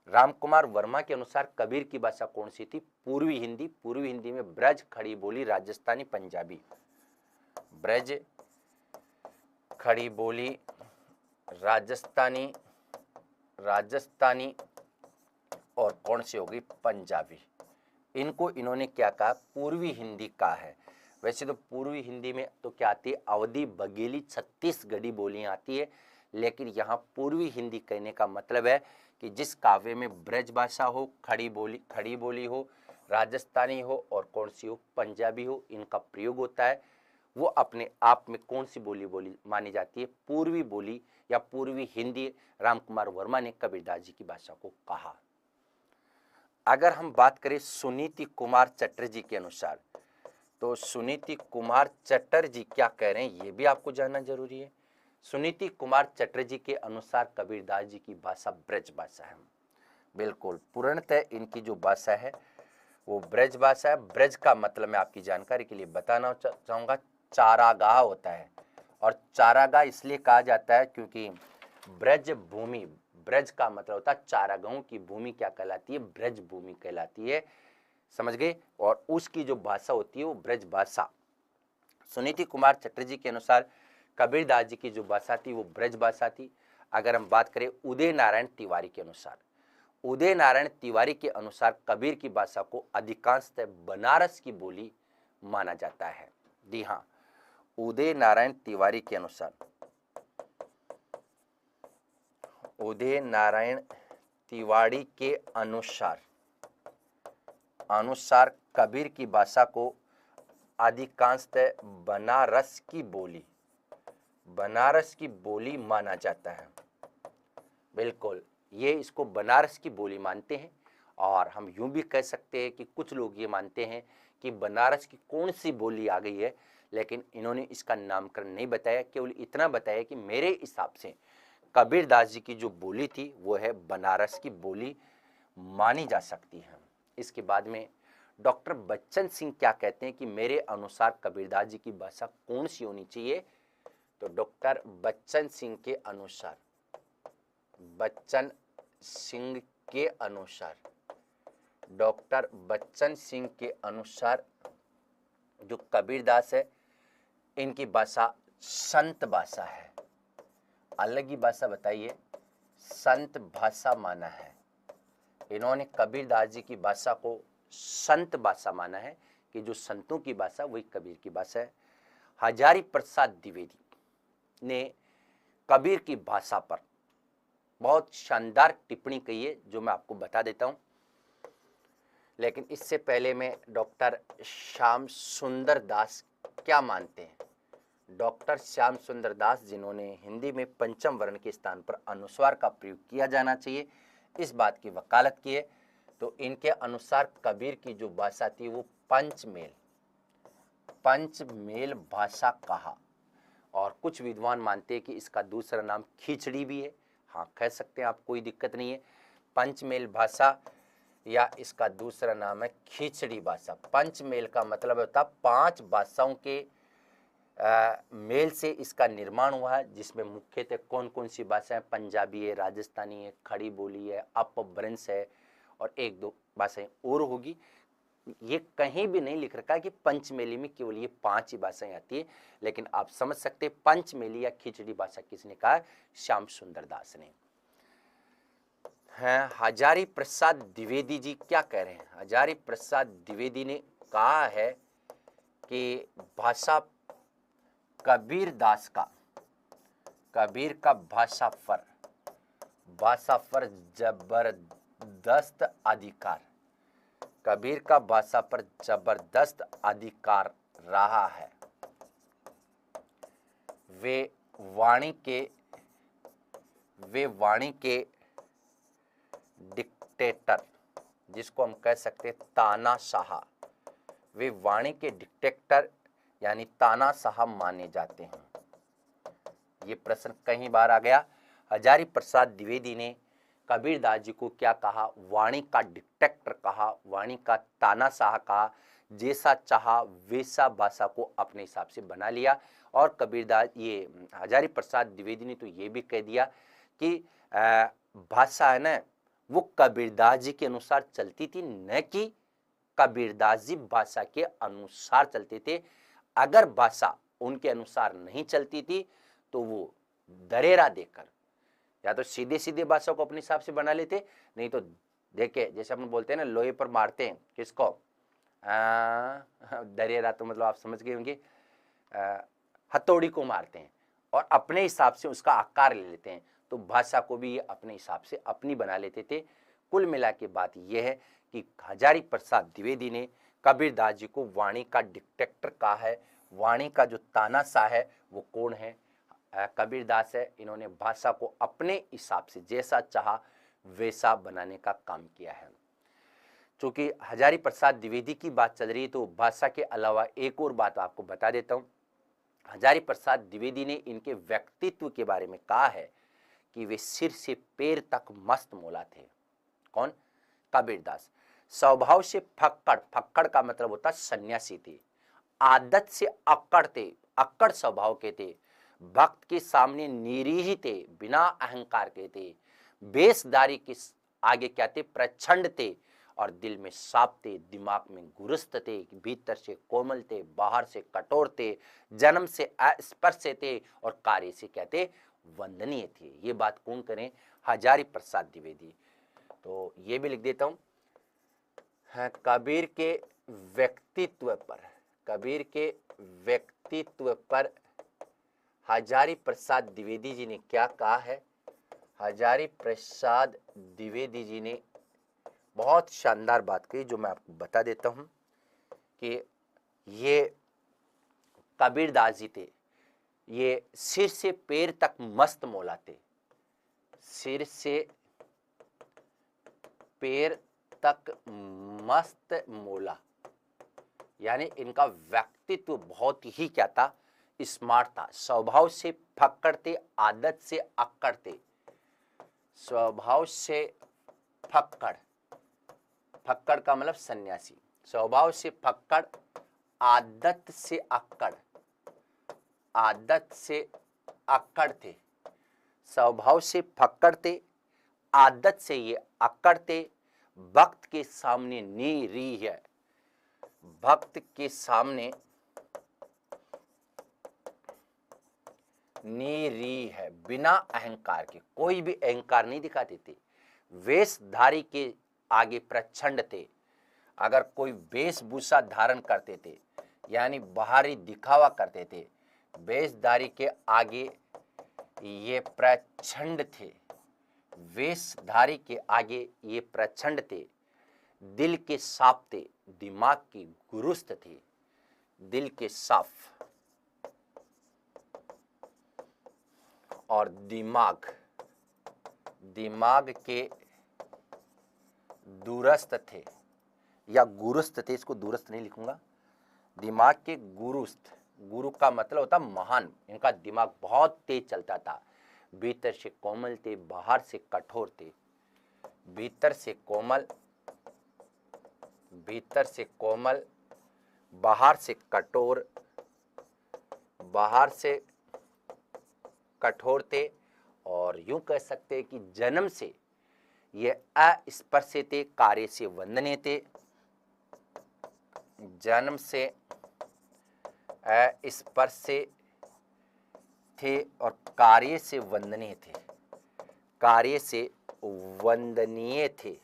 राम कुमार वर्मा के अनुसार कबीर की भाषा कौन सी थी? पूर्वी हिंदी। पूर्वी हिंदी में ब्रज, खड़ी बोली, राजस्थानी, पंजाबी। ब्रज, खड़ी बोली, राजस्थानी और कौन सी होगी? पंजाबी। इनको इन्होंने क्या कहा? पूर्वी हिंदी कहा है। वैसे तो पूर्वी हिंदी में तो क्या आती है? अवधी, बघेली, छत्तीसगढ़ी बोलियां आती है, लेकिन यहाँ पूर्वी हिंदी कहने का मतलब है कि जिस काव्य में ब्रज भाषा हो, खड़ी बोली हो, राजस्थानी हो और कौन सी हो? पंजाबी हो, इनका प्रयोग होता है, वो अपने आप में कौन सी बोली मानी जाती है? पूर्वी बोली या पूर्वी हिंदी। रामकुमार वर्मा ने कबीरदास जी की भाषा को कहा। अगर हम बात करें सुनीति कुमार चटर्जी के अनुसार, तो सुनीति कुमार चटर्जी क्या कह रहे हैं ये भी आपको जानना जरूरी है। सुनीति कुमार चटर्जी के अनुसार कबीरदास जी की भाषा ब्रज भाषा है। बिल्कुल, पूर्णतः इनकी जो भाषा है वो ब्रज भाषा है। ब्रज का मतलब मैं आपकी जानकारी के लिए बताना चाहूंगा, चारागाह होता है। और चारागाह इसलिए कहा जाता है क्योंकि ब्रज भूमि, ब्रज का मतलब होता है चारागाहों की भूमि, क्या कहलाती है? ब्रज भूमि कहलाती है, समझ गए। और उसकी जो भाषा होती है वो ब्रज भाषा। सुनीति कुमार चटर्जी के अनुसार कबीरदास जी की जो भाषा थी वो ब्रज भाषा थी। अगर हम बात करें उदय नारायण तिवारी के अनुसार, उदय नारायण तिवारी के अनुसार कबीर की भाषा को अधिकांशतः बनारस की बोली माना जाता है। जी हाँ, उदय नारायण तिवारी के अनुसार, उदय नारायण तिवारी के अनुसार कबीर की भाषा को अधिकांशतः बनारस की बोली माना जाता है। बिल्कुल, ये इसको बनारस की बोली मानते हैं। और हम यूं भी कह सकते हैं कि कुछ लोग ये मानते हैं कि बनारस की कौन सी बोली आ गई है, लेकिन इन्होंने इसका नामकरण नहीं बताया, केवल इतना बताया कि मेरे हिसाब से कबीरदास जी की जो बोली थी वो है बनारस की बोली मानी जा सकती है। इसके बाद में डॉक्टर बच्चन सिंह क्या कहते हैं कि मेरे अनुसार कबीरदास जी की भाषा कौन सी होनी चाहिए? तो डॉक्टर बच्चन सिंह के अनुसार, डॉक्टर बच्चन सिंह के अनुसार जो कबीरदास है इनकी भाषा संत भाषा है। अलग ही भाषा बताइए, संत भाषा माना है। इन्होंने कबीरदास जी की भाषा को संत भाषा माना है कि जो संतों की भाषा वही कबीर की भाषा है। हजारी प्रसाद द्विवेदी ने कबीर की भाषा पर बहुत शानदार टिप्पणी कही है, जो मैं आपको बता देता हूं। लेकिन इससे पहले मैं डॉक्टर श्याम सुंदर दास क्या मानते हैं। डॉक्टर श्याम सुंदर दास, जिन्होंने हिंदी में पंचम वर्ण के स्थान पर अनुस्वार का प्रयोग किया जाना चाहिए, इस बात की वकालत की है। तो इनके अनुसार कबीर की जो भाषा थी वो पंचमेल भाषा कहा। और कुछ विद्वान मानते हैं कि इसका दूसरा नाम खिचड़ी भी है। हाँ, कह सकते हैं आप, कोई दिक्कत नहीं है। पंचमेल भाषा या इसका दूसरा नाम है खिचड़ी भाषा। पंचमेल का मतलब होता है 5 भाषाओं के मेल से इसका निर्माण हुआ है, जिसमें मुख्यतः कौन कौन सी भाषाएं? पंजाबी है, राजस्थानी है, खड़ी बोली है, अपभ्रंश है और 1-2 भाषाएं और होगी। ये कहीं भी नहीं लिख रखा है कि पंचमेली में केवल ये 5 ही भाषाएं आती है, लेकिन आप समझ सकते हैं पंचमेली या खिचड़ी भाषा किसने कहा? श्याम सुंदर दास ने। हैं हजारी प्रसाद द्विवेदी जी क्या कह रहे हैं? हजारी प्रसाद द्विवेदी ने कहा है कि भाषा कबीर का भाषा पर जबरदस्त अधिकार, कबीर का भाषा पर जबरदस्त अधिकार रहा है। वे वाणी के डिक्टेटर, जिसको हम कह सकते हैं तानाशाह, वे वाणी के डिक्टेटर यानी तानाशाह माने जाते हैं। ये प्रश्न कई बार आ गया। हजारी प्रसाद द्विवेदी ने कबीरदास जी को क्या कहा? वाणी का डिक्टेटर कहा, वाणी का तानाशाह कहा, जैसा चाहा वैसा भाषा को अपने हिसाब से बना लिया। और कबीरदास ये हजारी प्रसाद द्विवेदी ने तो ये भी कह दिया कि भाषा है ना वो कबीरदास जी के अनुसार चलती थी, न कि कबीरदास जी भाषा के अनुसार चलते थे। अगर भाषा उनके अनुसार नहीं चलती थी तो वो दरेरा देकर या तो सीधे सीधे भाषा को अपने हिसाब से बना लेते, नहीं तो देखे जैसे अपन बोलते हैं ना लोहे पर मारते हैं किसको, दरेरा तो मतलब आप समझ गए होंगे, हथौड़ी को मारते हैं और अपने हिसाब से उसका आकार ले लेते हैं। तो भाषा को भी ये अपने हिसाब से अपनी बना लेते थे। कुल मिला के बात यह है कि हजारी प्रसाद द्विवेदी ने कबीरदास जी को वाणी का डिक्टेटर कहा है। वाणी का जो तानाशाह है वो कौन है? कबीरदास है। इन्होंने भाषा को अपने हिसाब से जैसा चाहा वैसा बनाने का काम किया है। चूंकि हजारी प्रसाद द्विवेदी की बात चल रही है तो भाषा के अलावा एक और बात आपको बता देता हूँ। हजारी प्रसाद द्विवेदी ने इनके व्यक्तित्व के बारे में कहा है कि वे सिर से पैर तक मस्त मौला थे। कौन? कबीरदास। स्वभाव से फक्कड़, फक्कड़ का मतलब होता सन्यासी थे। आदत से अक्कड़ थे, अक्कड़ स्वभाव के थे। भक्त के सामने निरीह थे, बिना अहंकार के थे। बेसदारी के आगे क्या थे? प्रचंड थे। और दिल में साफ थे, दिमाग में गुरुस्त थे, भीतर से कोमल थे, बाहर से कठोर थे, जन्म से अस्पृश्य थे और कार्य से क्या थे? वंदनीय थे। ये बात कौन करें? हजारी प्रसाद द्विवेदी। तो ये भी लिख देता हूं, कबीर के व्यक्तित्व पर, कबीर के व्यक्तित्व पर हजारी प्रसाद द्विवेदी जी ने क्या कहा है? हजारी प्रसाद द्विवेदी जी ने बहुत शानदार बात कही जो मैं आपको बता देता हूं कि ये कबीरदास जी थे, ये सिर से पैर तक मस्त मौला थे। सिर से पैर तक मस्त मौला यानी इनका व्यक्तित्व बहुत ही क्या था? स्मार्ट था। स्वभाव से फक्कड़ थे, आदत से अक्कड़ थे। स्वभाव से फक्कड़, फक्कड़ का मतलब सन्यासी। स्वभाव से फक्कड़, आदत से अक्कड़, आदत से अक्कड़ थे। स्वभाव से फक्कड़ थे, आदत से ये अक्कड़ थे। भक्त के सामने निरीह है, भक्त के सामने निरीह है, बिना अहंकार के, कोई भी अहंकार नहीं दिखाते थे। वेशधारी के आगे प्रचंड थे। अगर कोई वेशभूषा धारण करते थे यानी बाहरी दिखावा करते थे, वेशधारी के आगे ये प्रचंड थे। वेशधारी के आगे ये प्रचंड थे। दिल के साफ थे, दिमाग के गुरुस्त थे। दिल के साफ और दिमाग, दिमाग के दूरस्थ थे या गुरुस्त थे, इसको दूरस्थ नहीं लिखूंगा, दिमाग के गुरुस्थ। गुरु का मतलब होता महान। इनका दिमाग बहुत तेज चलता था। भीतर से कोमल थे, बाहर से कठोर थे। भीतर से कोमल, भीतर से कोमल, बाहर से कठोर, बाहर से कठोर थे। और यूं कह सकते हैं कि जन्म से ये अस्पृश्य थे, कार्य से वंदनीय थे। जन्म से अस्पृश्य थे और कार्य से वंदनीय थे, कार्य से वंदनीय थे।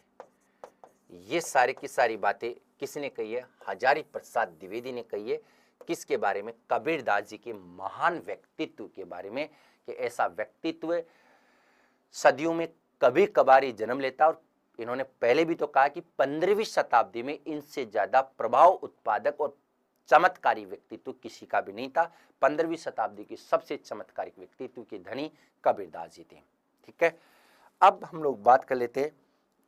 ये सारी की सारी बातें किसने कही है? हजारी प्रसाद द्विवेदी ने कही है। किसके बारे में? कबीरदास जी के महान व्यक्तित्व के बारे में, कि ऐसा व्यक्तित्व सदियों में कभी कभार जन्म लेता। और इन्होंने पहले भी तो कहा कि 15वीं शताब्दी में इनसे ज्यादा प्रभाव उत्पादक और चमत्कारी व्यक्तित्व किसी का भी नहीं था। 15वीं शताब्दी की सबसे चमत्कारिक व्यक्तित्व के धनी कबीरदास जी थे। ठीक है, अब हम लोग बात कर लेते हैं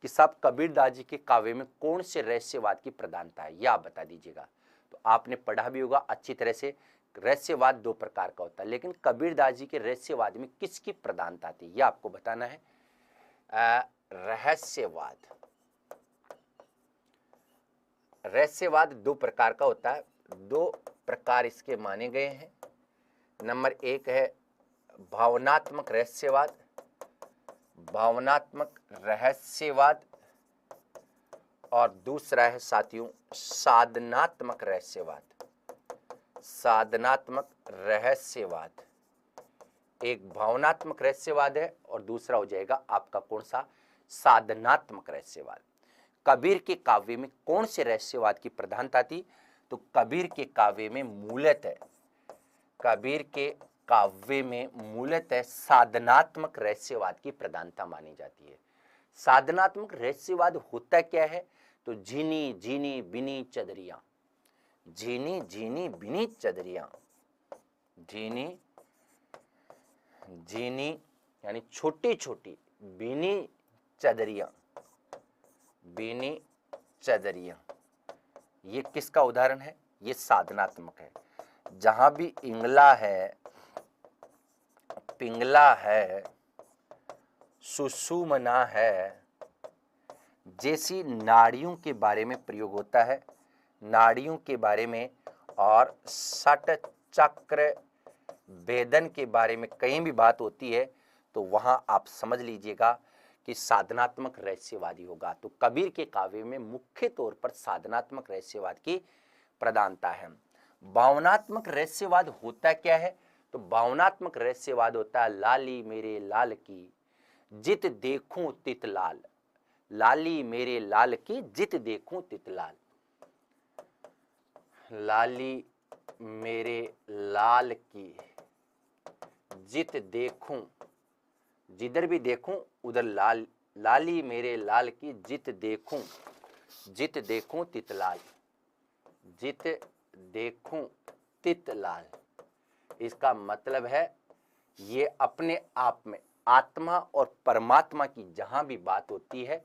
कि साहब कबीरदास जी के काव्य में कौन से रहस्यवाद की प्रधानता है, यह आप बता दीजिएगा। तो आपने पढ़ा भी होगा अच्छी तरह से, रहस्यवाद दो प्रकार का होता है, लेकिन कबीरदास जी के रहस्यवाद में किसकी प्रधानता थी यह आपको बताना है। रहस्यवाद दो प्रकार का होता है, दो प्रकार इसके माने गए हैं। नंबर एक है भावनात्मक रहस्यवाद, भावनात्मक रहस्यवाद, और दूसरा है साथियों साधनात्मक रहस्यवाद, साधनात्मक रहस्यवाद। एक भावनात्मक रहस्यवाद है और दूसरा हो जाएगा आपका कौन सा, साधनात्मक रहस्यवाद। कबीर के काव्य में कौन से रहस्यवाद की प्रधानता थी, तो कबीर के काव्य में मूलतः, कबीर के काव्य में मूलतः साधनात्मक रहस्यवाद की प्रधानता मानी जाती है। साधनात्मक रहस्यवाद होता क्या है, तो झीनी झीनी बिनी चदरियां, झीनी झीनी बिनी चदरियां, झीनी झीनी यानी छोटी छोटी, बिनी चदरियां, बिनी चदरियां, ये किसका उदाहरण है, ये साधनात्मक है। जहां भी इंगला है, पिंगला है, सुषुम्ना है जैसी नाड़ियों के बारे में प्रयोग होता है, नाड़ियों के बारे में, और षट चक्र वेदन के बारे में कहीं भी बात होती है तो वहां आप समझ लीजिएगा कि साधनात्मक रहस्यवादी होगा। तो कबीर के काव्य में मुख्य तौर पर साधनात्मक रहस्यवाद की प्रधानता है। भावनात्मक रहस्यवाद होता क्या है, तो भावनात्मक रहस्यवाद होता है लाली मेरे लाल की जित देखूं तित लाल, लाली मेरे लाल की जित देखूं तित लाल, लाली मेरे लाल की जित देखूं, जिधर भी देखूं उधर लाल, लाली मेरे लाल की जित देखूं, जित देखूं तित लाल, जित देखूं तित लाल। इसका मतलब है ये अपने आप में आत्मा और परमात्मा की जहां भी बात होती है,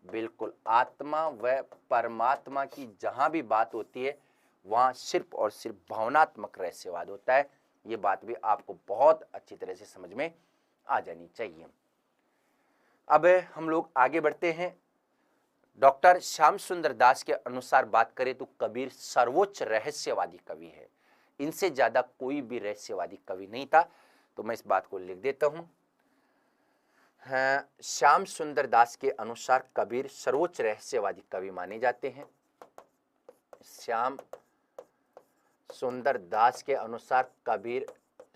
बिल्कुल आत्मा व परमात्मा की जहां भी बात होती है वहां सिर्फ और सिर्फ भावनात्मक रहस्यवाद होता है। ये बात भी आपको बहुत अच्छी तरह से समझ में आ जानी चाहिए। अब हम लोग आगे बढ़ते हैं। डॉक्टर श्याम सुंदर दास के अनुसार बात करें तो कबीर सर्वोच्च रहस्यवादी कवि है, इनसे ज्यादा कोई भी रहस्यवादी कवि नहीं था। तो मैं इस बात को लिख देता हूं। श्याम सुंदर दास के अनुसार कबीर सर्वोच्च रहस्यवादी कवि माने जाते हैं। श्याम सुंदर दास के अनुसार कबीर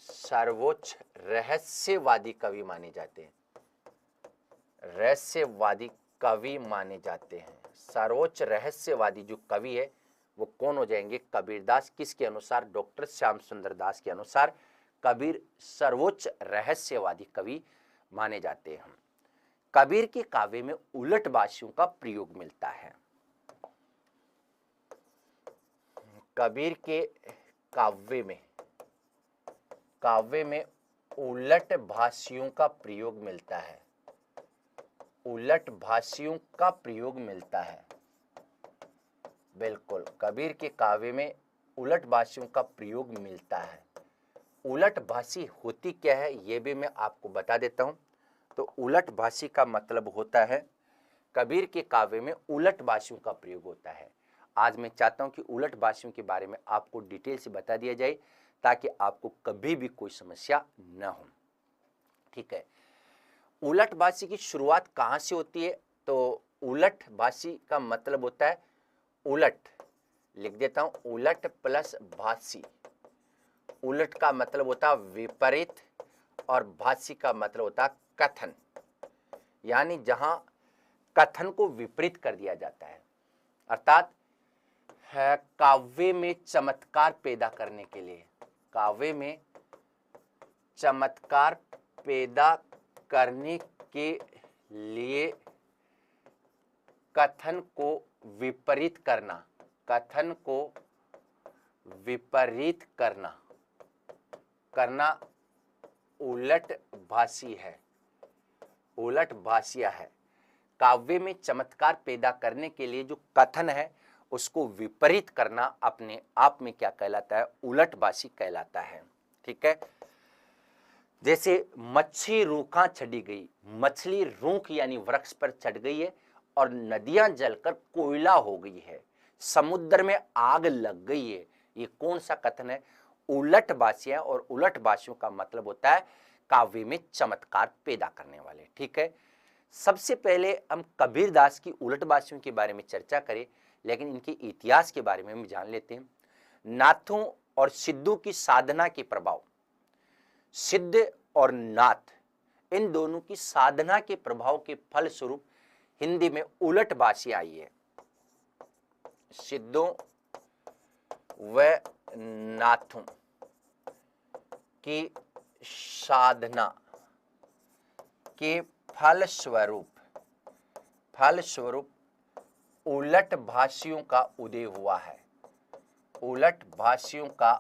सर्वोच्च रहस्यवादी कवि माने जाते हैं, रहस्यवादी कवि माने जाते हैं। सर्वोच्च रहस्यवादी जो कवि है वो कौन हो जाएंगे, कबीरदास। किसके अनुसार, डॉक्टर श्याम सुंदर दास के अनुसार कबीर सर्वोच्च रहस्यवादी कवि माने जाते हैं। कबीर के काव्य में उलटबाशियों का प्रयोग मिलता है। कबीर के काव्य में उलट भाषियों का प्रयोग मिलता है, उलट भाषियों का प्रयोग मिलता है। बिल्कुल कबीर के काव्य में उलट भाषियों का प्रयोग मिलता है। उलट भाषी होती क्या है ये भी मैं आपको बता देता हूं। तो उलट भाषी का मतलब होता है, कबीर के काव्य में उलट भाषियों का प्रयोग होता है। आज मैं चाहता हूं कि उलट भाषियों के बारे में आपको डिटेल से बता दिया जाए ताकि आपको कभी भी कोई समस्या न हो। ठीक है, उलट भाषी की शुरुआत कहां से होती है, तो उलट भाषी का मतलब होता है उलट, लिख देता हूं, उलट प्लस भाषी। उलट का मतलब होता है विपरीत और भाषी का मतलब होता है कथन, यानी जहां कथन को विपरीत कर दिया जाता है। अर्थात है काव्य में चमत्कार पैदा करने के लिए, काव्य में चमत्कार पैदा करने के लिए कथन को विपरीत करना, कथन को विपरीत करना, करना उलट भाषी है, उलट भाषिया है। काव्य में चमत्कार पैदा करने के लिए जो कथन है उसको विपरीत करना अपने आप में क्या कहलाता है? उलट भाषी कहलाता है। ठीक है, जैसे मच्छी रूखा चढ़ी गई, मछली रूख यानी वृक्ष पर चढ़ गई है और नदियां जलकर कोयला हो गई है, समुद्र में आग लग गई है। ये कौन सा कथन है? उलट भाषी है, और उलट भाषियों का मतलब होता है काव्य में चमत्कार पैदा करने वाले। ठीक है, सबसे पहले हम कबीरदास की उलट भाषियों के बारे में चर्चा करें, लेकिन इनके इतिहास के बारे में हम जान लेते हैं। नाथों और सिद्धों की साधना के प्रभाव, सिद्ध और नाथ इन दोनों की साधना के प्रभाव के फल स्वरूप हिंदी में उलट भाषी आई है। सिद्धों व नाथों की साधना के फलस्वरूप उलट भाषियों का उदय हुआ है, उलट भाषियों का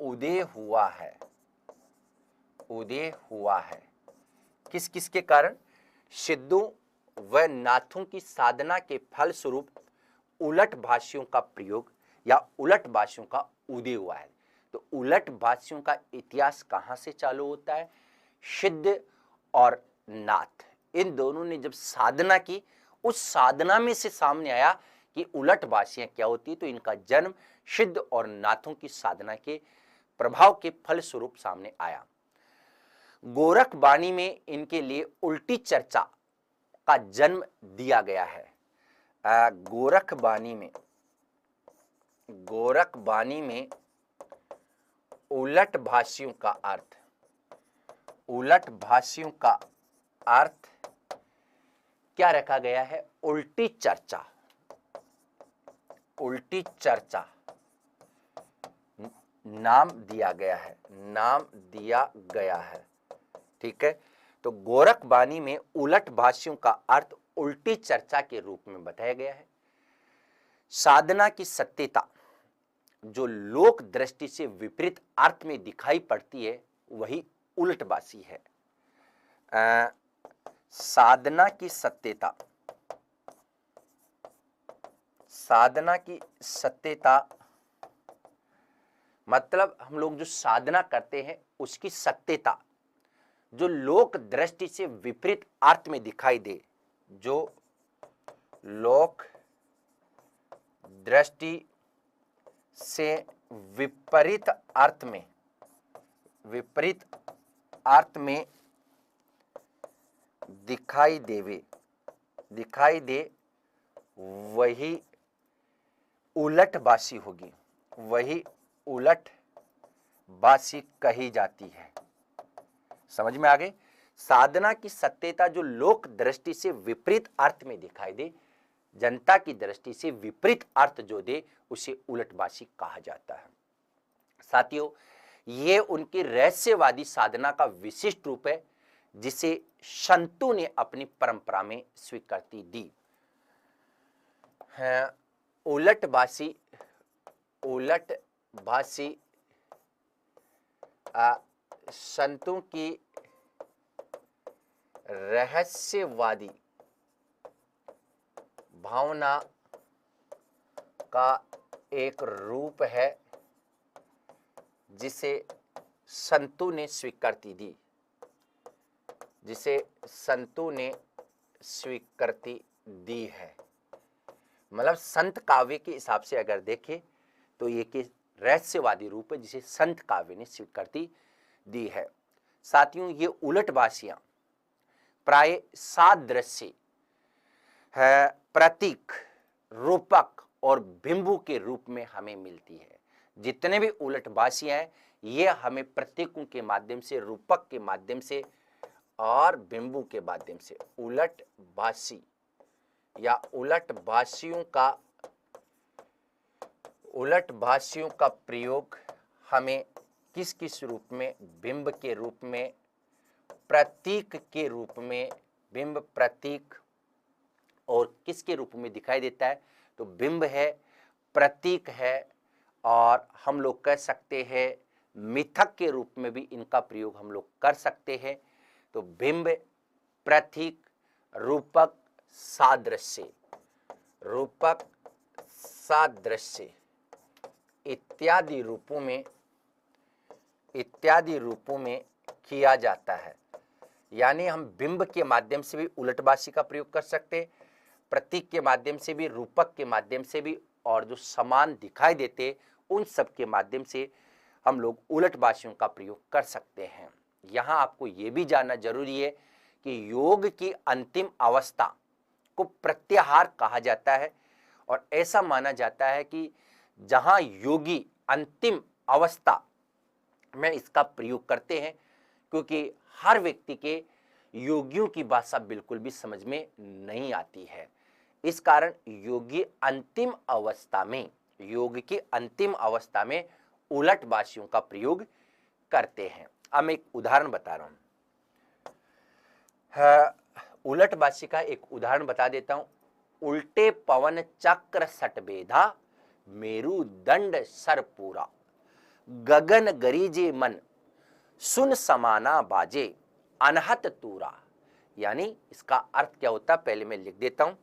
उदय हुआ है, उदय हुआ है। किस किस के कारण? सिद्धों व नाथों की साधना के फलस्वरूप उलट भाषियों का प्रयोग या उलट भाषियों का उदय हुआ है। तो उलट भाषियों का इतिहास कहां से चालू होता है? सिद्ध और नाथ इन दोनों ने जब साधना की, उस साधना में से सामने आया कि उलट भाषियां क्या होती है। तो इनका जन्म सिद्ध और नाथों की साधना के प्रभाव के फलस्वरूप सामने आया। गोरख बाणी में इनके लिए उल्टी चर्चा का जन्म दिया गया है। गोरख बाणी में उलट भाषियों का अर्थ, उलट भाषियों का अर्थ क्या रखा गया है? उल्टी चर्चा, उल्टी चर्चा नाम दिया गया है, नाम दिया गया है। ठीक है, तो गोरख बाणी में उलट भाषियों का अर्थ उल्टी चर्चा के रूप में बताया गया है। साधना की सत्यता जो लोक दृष्टि से विपरीत अर्थ में दिखाई पड़ती है वही उलट भाषी है। साधना की सत्यता, साधना की सत्यता मतलब हम लोग जो साधना करते हैं उसकी सत्यता जो लोक दृष्टि से विपरीत अर्थ में दिखाई दे, जो लोक दृष्टि से विपरीत अर्थ में, विपरीत अर्थ में दिखाई दे वही उलट भाषी होगी, वही उलट भाषी कही जाती है। समझ में आ गई? साधना की सत्यता जो लोक दृष्टि से विपरीत अर्थ में दिखाई दे, जनता की दृष्टि से विपरीत अर्थ जो दे, उसे उलट भाषी कहा जाता है। साथियों, ये उनकी रहस्यवादी साधना का विशिष्ट रूप है जिसे संतों ने अपनी परंपरा में स्वीकृति दी है। उलट भाषी संतों की रहस्यवादी भावना का एक रूप है जिसे संतों ने स्वीकृति दी, जिसे संतों ने स्वीकृति दी है। मतलब संत काव्य के हिसाब से अगर देखें तो ये कि रहस्यवादी रूप है जिसे संत काव्य ने स्वीकृति दी है। साथियों, ये उलट भाषियां प्राय सादृश्य है, प्रतीक, रूपक और बिंबु के रूप में हमें मिलती है। जितने भी उलट भाषियां हैं ये हमें प्रतीकों के माध्यम से, रूपक के माध्यम से और बिंबु के माध्यम से उलट भाषी या उलट भाषियों का प्रयोग हमें किस किस रूप में? बिंब के रूप में, प्रतीक के रूप में, बिंब प्रतीक और किसके रूप में दिखाई देता है? तो बिंब है, प्रतीक है और हम लोग कह सकते हैं मिथक के रूप में भी इनका प्रयोग हम लोग कर सकते हैं। तो बिंब, प्रतीक, रूपक, सादृश्य, रूपक, सादृश्य इत्यादि रूपों में किया जाता है। यानी हम बिंब के माध्यम से भी उलटबासी का प्रयोग कर सकते हैं, प्रतीक के माध्यम से भी, रूपक के माध्यम से भी, और जो समान दिखाई देते उन सब के माध्यम से हम लोग उलटबासियों का प्रयोग कर सकते हैं। यहाँ आपको ये भी जानना जरूरी है कि योग की अंतिम अवस्था को प्रत्याहार कहा जाता है, और ऐसा माना जाता है कि जहाँ योगी अंतिम अवस्था में इसका प्रयोग करते हैं, क्योंकि हर व्यक्ति के योगियों की भाषा बिल्कुल भी समझ में नहीं आती है। इस कारण योगी अंतिम अवस्था में, योग की अंतिम अवस्था में उलटबासियों का प्रयोग करते हैं। अब मैं एक उदाहरण बता रहा हूं। उलटबासी का एक उदाहरण बता देता हूं। उल्टे पवन चक्र सट बेधा, मेरु दंड सर पूरा, गगन गरीजे मन, सुन समाना बाजे, अनहत तूरा। यानी इसका अर्थ क्या होता है पहले मैं लिख देता हूं।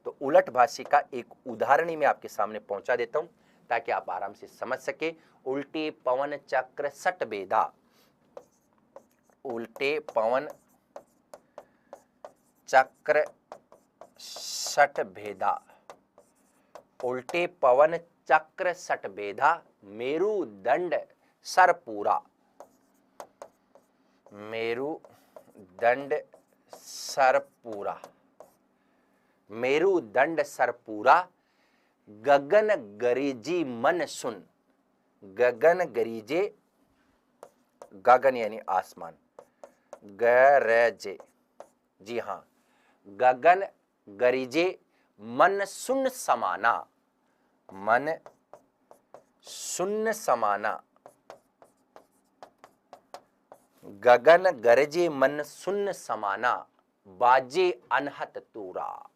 तो उलटबासी का एक उदाहरण ही मैं आपके सामने पहुंचा देता हूं ताकि आप आराम से समझ सके। उल्टे पवन चक्र सट बेधा, उल्टे पवन चक्र सट भेदा, उल्टे पवन चक्र सट बेधा, मेरु दंड सर पूरा, मेरु दंड सर पूरा, मेरु दंड सर पूरा, गगन गरीजी मन सुन, गगन गरीजे, गगन यानी आसमान, गरजे, जी हाँ, गगन गरीजे मन सुन समाना, मन सुन समाना, गगन गरजे मन सुन समाना, बाजे अनहत तूरा,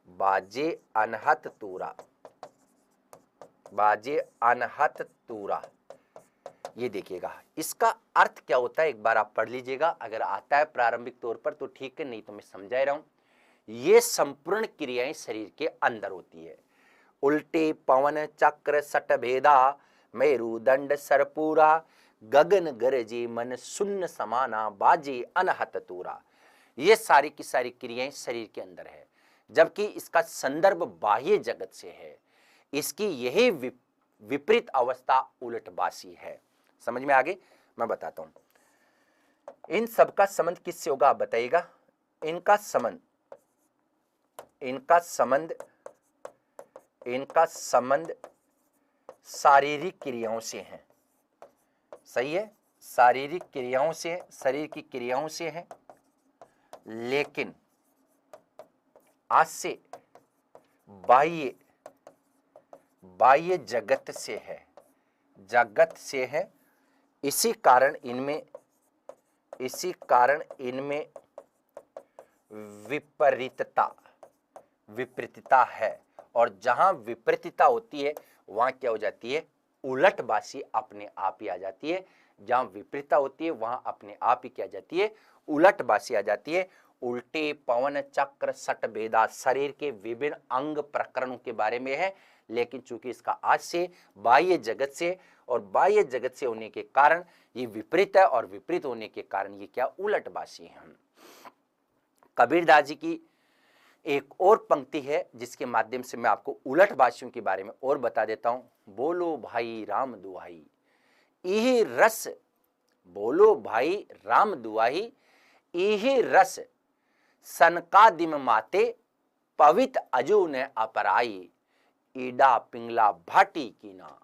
बाजे अनहत तूरा, बाजे अनहत तूरा। ये देखिएगा इसका अर्थ क्या होता है, एक बार आप पढ़ लीजिएगा। अगर आता है प्रारंभिक तौर पर तो ठीक है, नहीं तो मैं समझा रहा हूं। ये संपूर्ण क्रियाएं शरीर के अंदर होती है। उल्टे पवन चक्र सट भेदा, मेरु दंड सर पूरा, गगन गरजे मन सुन्न समाना, बाजे अनहत तूरा। ये सारी की सारी क्रियाएं शरीर के अंदर है, जबकि इसका संदर्भ बाह्य जगत से है। इसकी यही विपरीत अवस्था उलटबासी है। समझ में आगे? मैं बताता हूं। इन सबका संबंध किससे होगा आप बताइएगा? इनका संबंध शारीरिक क्रियाओं से है। सही है, शारीरिक क्रियाओं से, शरीर की क्रियाओं से है। लेकिन आज से बाह्य जगत से है, इसी कारण इनमें विपरीतता है। और जहां विपरीतता होती है वहां क्या हो जाती है? उलटबासी अपने आप ही आ जाती है। जहां विपरीतता होती है वहां अपने आप ही क्या आ जाती है? उलटबासी आ जाती है। उल्टे पवन चक्र सट भेदा शरीर के विभिन्न अंग प्रकरणों के बारे में है, लेकिन चूंकि इसका आज से बाह्य जगत से, और बाह्य जगत से होने के कारण ये विपरीत है, और विपरीत होने के कारण ये क्या? उलटबासी है। कबीरदास जी की एक और पंक्ति है जिसके माध्यम से मैं आपको उलटबासियों के बारे में और बता देता हूं। बोलो भाई राम दुहाई, इही रस, बोलो भाई राम दुहाई, इही रस सनकादिम माते, पवित अजो ने अपराई, ईडा पिंगला भाटी कीना,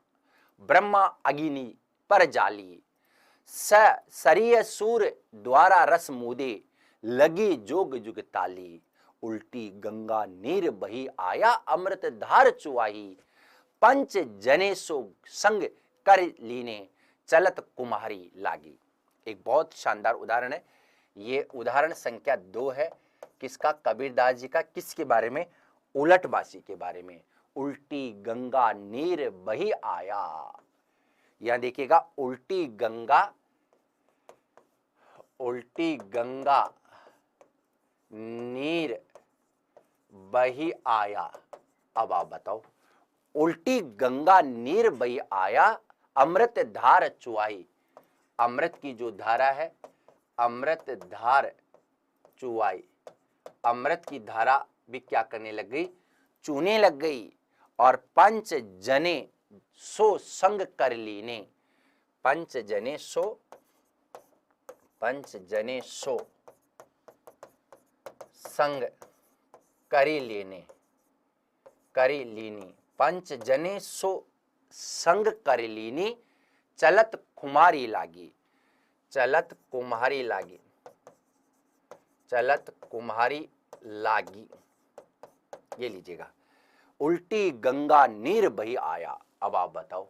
ब्रह्मा अगिनी पर जाली, सरिय सूर द्वारा रस मुदे, लगी जोग जुग ताली, उल्टी गंगा नीर बही आया, अमृत धार चुआही, पंच जने सो संग कर लीने, चलत कुम्हारी लागी। एक बहुत शानदार उदाहरण है। ये उदाहरण संख्या 2 है। किसका? कबीरदास जी का। किसके बारे में? उलटबासी के बारे में। उल्टी गंगा नीर बही आया। यहां देखिएगा, उल्टी गंगा नीर बही आया। अब आप बताओ, उल्टी गंगा नीर बही आया, अमृत धार चुआई। अमृत की जो धारा है, अमृत धार चुआई। अमृत की धारा भी क्या करने लग गई, चूने लग गई। और पंच जने सो संग कर लीने। पंच जने सो संग करी लीनी। पंच जने सो संग कर लीनी, चलत कुम्हारी लागी। चलत कुम्हारी लागी। ये लीजिएगा, उल्टी गंगा नीर बही आया। अब आप बताओ,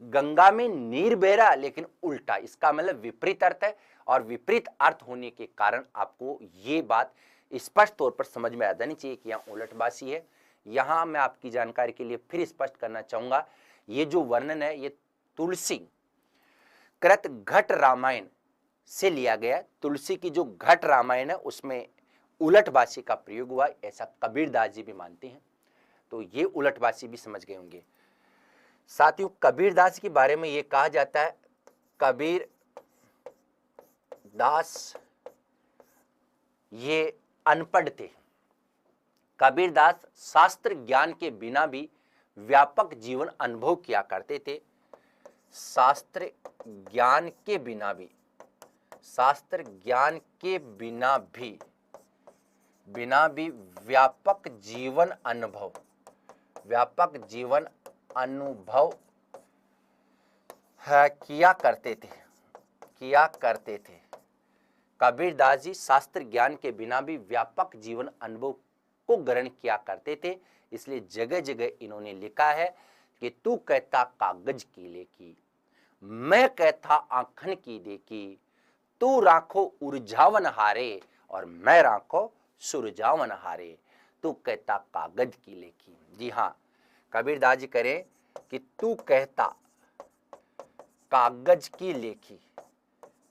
गंगा में नीर बह रहा लेकिन उल्टा, इसका मतलब विपरीत अर्थ है। और विपरीत अर्थ होने के कारण आपको ये बात स्पष्ट तौर पर समझ में आ जानी चाहिए कि यहाँ उलटबासी है। यहां मैं आपकी जानकारी के लिए फिर स्पष्ट करना चाहूंगा, ये जो वर्णन है ये तुलसी कृत घट रामायण से लिया गया। तुलसी की जो घट रामायण है उसमें उलटबासी का प्रयोग हुआ, ऐसा कबीरदास जी भी मानते हैं। तो ये उलटबासी भी समझ गए होंगे। साथियों, कबीरदास के बारे में ये कहा जाता है, कबीर दास ये अनपढ़ थे। कबीरदास शास्त्र ज्ञान के बिना भी व्यापक जीवन अनुभव किया करते थे। शास्त्र ज्ञान के बिना भी व्यापक जीवन अनुभव किया करते थे। कबीरदास जी शास्त्र ज्ञान के बिना भी व्यापक जीवन अनुभव को ग्रहण किया करते थे। इसलिए जगह जगह इन्होंने लिखा है कि तू कहता कागज की लेखी, मैं कहता आंखन की देखी, तू राखो उर्जावन हारे और मैं राखो सुरजावन हारे। तू कहता कागज की लेखी। जी हाँ, कबीरदास जी करें कि तू कहता कागज की लेखी,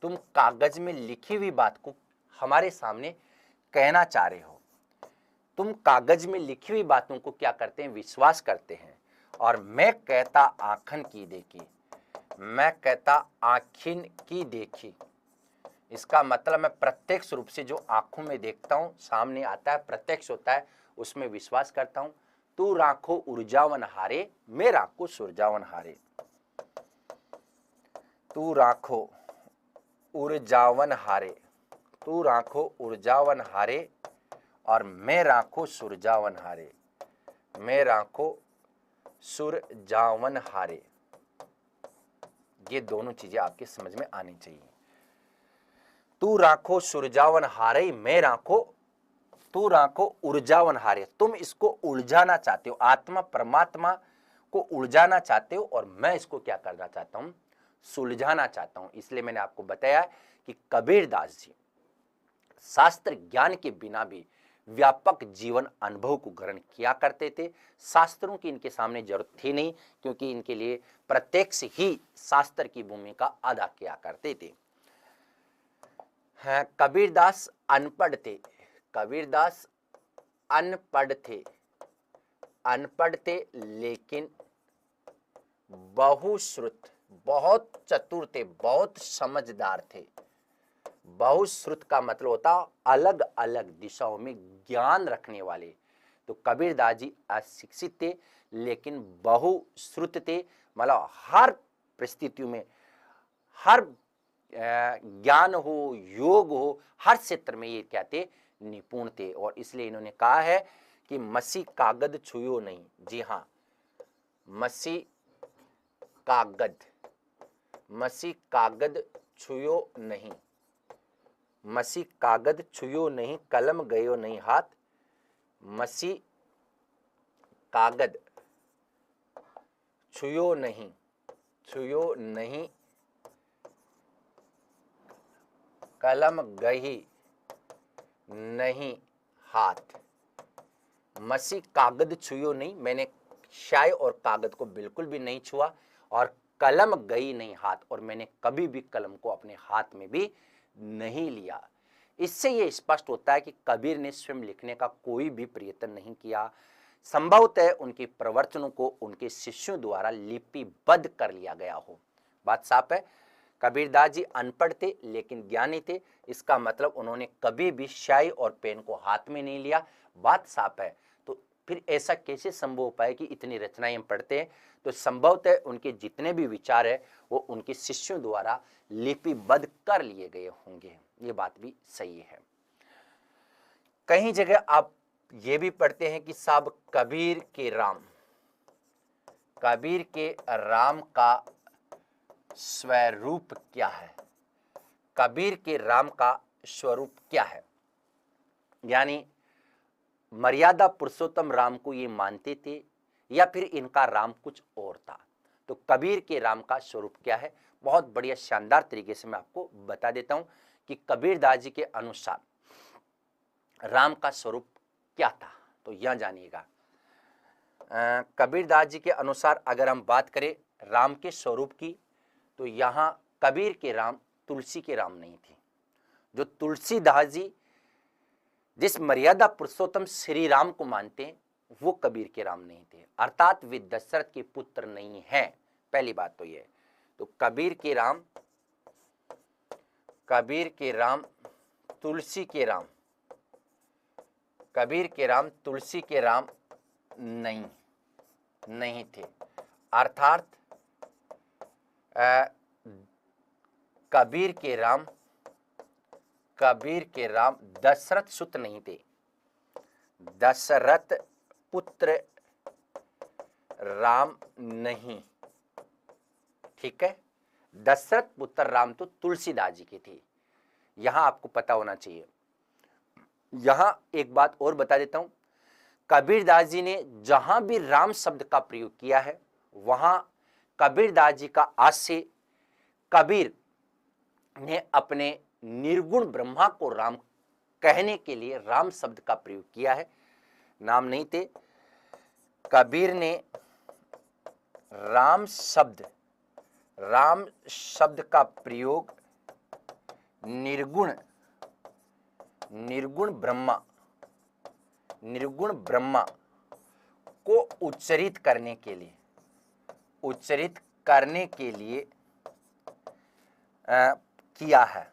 तुम कागज में लिखी हुई बात को हमारे सामने कहना चाह रहे हो। तुम कागज में लिखी हुई बातों को क्या करते हैं, विश्वास करते हैं। और मैं कहता आंखन की देखी, मैं कहता आंखिन की देखी। इसका मतलब मैं प्रत्यक्ष रूप से जो आंखों में देखता हूं, सामने आता है, प्रत्यक्ष होता है, उसमें विश्वास करता हूं। तू राखो ऊर्जावन हारे, मैं राखो सुरजावन हारे। तू राखो ऊर्जावन हारे, तू राखो ऊर्जावन हारे और मैं राखो सुरजावन हारे, मैं राखो सुरजावन हारे। ये दोनों चीजें आपके समझ में आनी चाहिए। तू राखो सुरजावन हारे, मैं राखो, तू राखो ऊर्जावन हारे। तुम इसको उलझाना चाहते हो, आत्मा परमात्मा को उलझाना चाहते हो, और मैं इसको क्या करना चाहता हूं, सुलझाना चाहता हूं। इसलिए मैंने आपको बताया कि कबीरदास जी शास्त्र ज्ञान के बिना भी व्यापक जीवन अनुभव को ग्रहण किया करते थे। शास्त्रों की इनके सामने जरूरत थी नहीं, क्योंकि इनके लिए प्रत्यक्ष ही शास्त्र की भूमिका अदा किया करते थे। कबीरदास अनपढ़ थे। कबीरदास अनपढ़ थे लेकिन बहुश्रुत, बहुत चतुर थे, बहुत समझदार थे। बहुश्रुत का मतलब होता अलग अलग दिशाओं में ज्ञान रखने वाले। तो कबीरदास जी अशिक्षित थे लेकिन बहुश्रुत थे, मतलब हर परिस्थितियों में, हर ज्ञान हो, योग हो, हर क्षेत्र में ये क्या थे, निपुण थे। और इसलिए इन्होंने कहा है कि मसी कागद छुयो नहीं। जी हाँ, मसी कागद छुयो नहीं, मसी कागद छुयो नहीं, कलम गयो नहीं हाथ। मसी कागद छुयो नहीं, कलम गही नहीं हाथ। मसी कागद छुयो नहीं, मैंने स्याही और कागज को बिल्कुल भी नहीं छुआ और कलम गई नहीं हाथ, और मैंने कभी भी कलम को अपने हाथ में भी नहीं लिया। इससे यह स्पष्ट होता है कि कबीर ने स्वयं लिखने का कोई भी प्रयत्न नहीं किया। संभवतः उनके प्रवचनों को उनके शिष्यों द्वारा लिपिबद्ध कर लिया गया हो। बात साफ है, कबीरदास जी अनपढ़ थे लेकिन ज्ञानी थे। इसका मतलब उन्होंने कभी भी स्याही और पेन को हाथ में नहीं लिया। बात साफ है। तो फिर ऐसा कैसे संभव हो पाए कि इतनी रचनाएं हम पढ़ते हैं? तो संभवतः उनके जितने भी विचार है वो उनके शिष्यों द्वारा लिपिबद्ध कर लिए गए होंगे। ये बात भी सही है। कहीं जगह आप ये भी पढ़ते हैं कि साहब कबीर के राम का स्वरूप क्या है? कबीर के राम का स्वरूप क्या है? यानी मर्यादा पुरुषोत्तम राम को ये मानते थे या फिर इनका राम कुछ और था? तो कबीर के राम का स्वरूप क्या है? बहुत बढ़िया शानदार तरीके से मैं आपको बता देता हूं कि कबीरदास जी के अनुसार राम का स्वरूप क्या था। तो यह जानिएगा, कबीरदास जी के अनुसार अगर हम बात करें राम के स्वरूप की, तो यहां कबीर के राम तुलसी के राम नहीं थे। जो तुलसीदास जी जिस मर्यादा पुरुषोत्तम श्री राम को मानते हैं वो कबीर के राम नहीं थे, अर्थात वे दशरथ के पुत्र नहीं हैं। पहली बात तो ये। तो कबीर के राम तुलसी के राम, कबीर के राम तुलसी के राम नहीं थे, अर्थात कबीर के राम दशरथ सुत नहीं थे, दशरथ पुत्र राम नहीं। ठीक है, दशरथ पुत्र राम तो तुलसीदास जी के थे। यहां आपको पता होना चाहिए। यहां एक बात और बता देता हूं, कबीरदास जी ने जहां भी राम शब्द का प्रयोग किया है वहां कबीरदास जी का आशय कबीर ने अपने निर्गुण ब्रह्मा को राम कहने के लिए राम शब्द का प्रयोग किया है, नाम नहीं थे। कबीर ने राम शब्द का प्रयोग निर्गुण ब्रह्मा को उच्चरित करने के लिए किया है।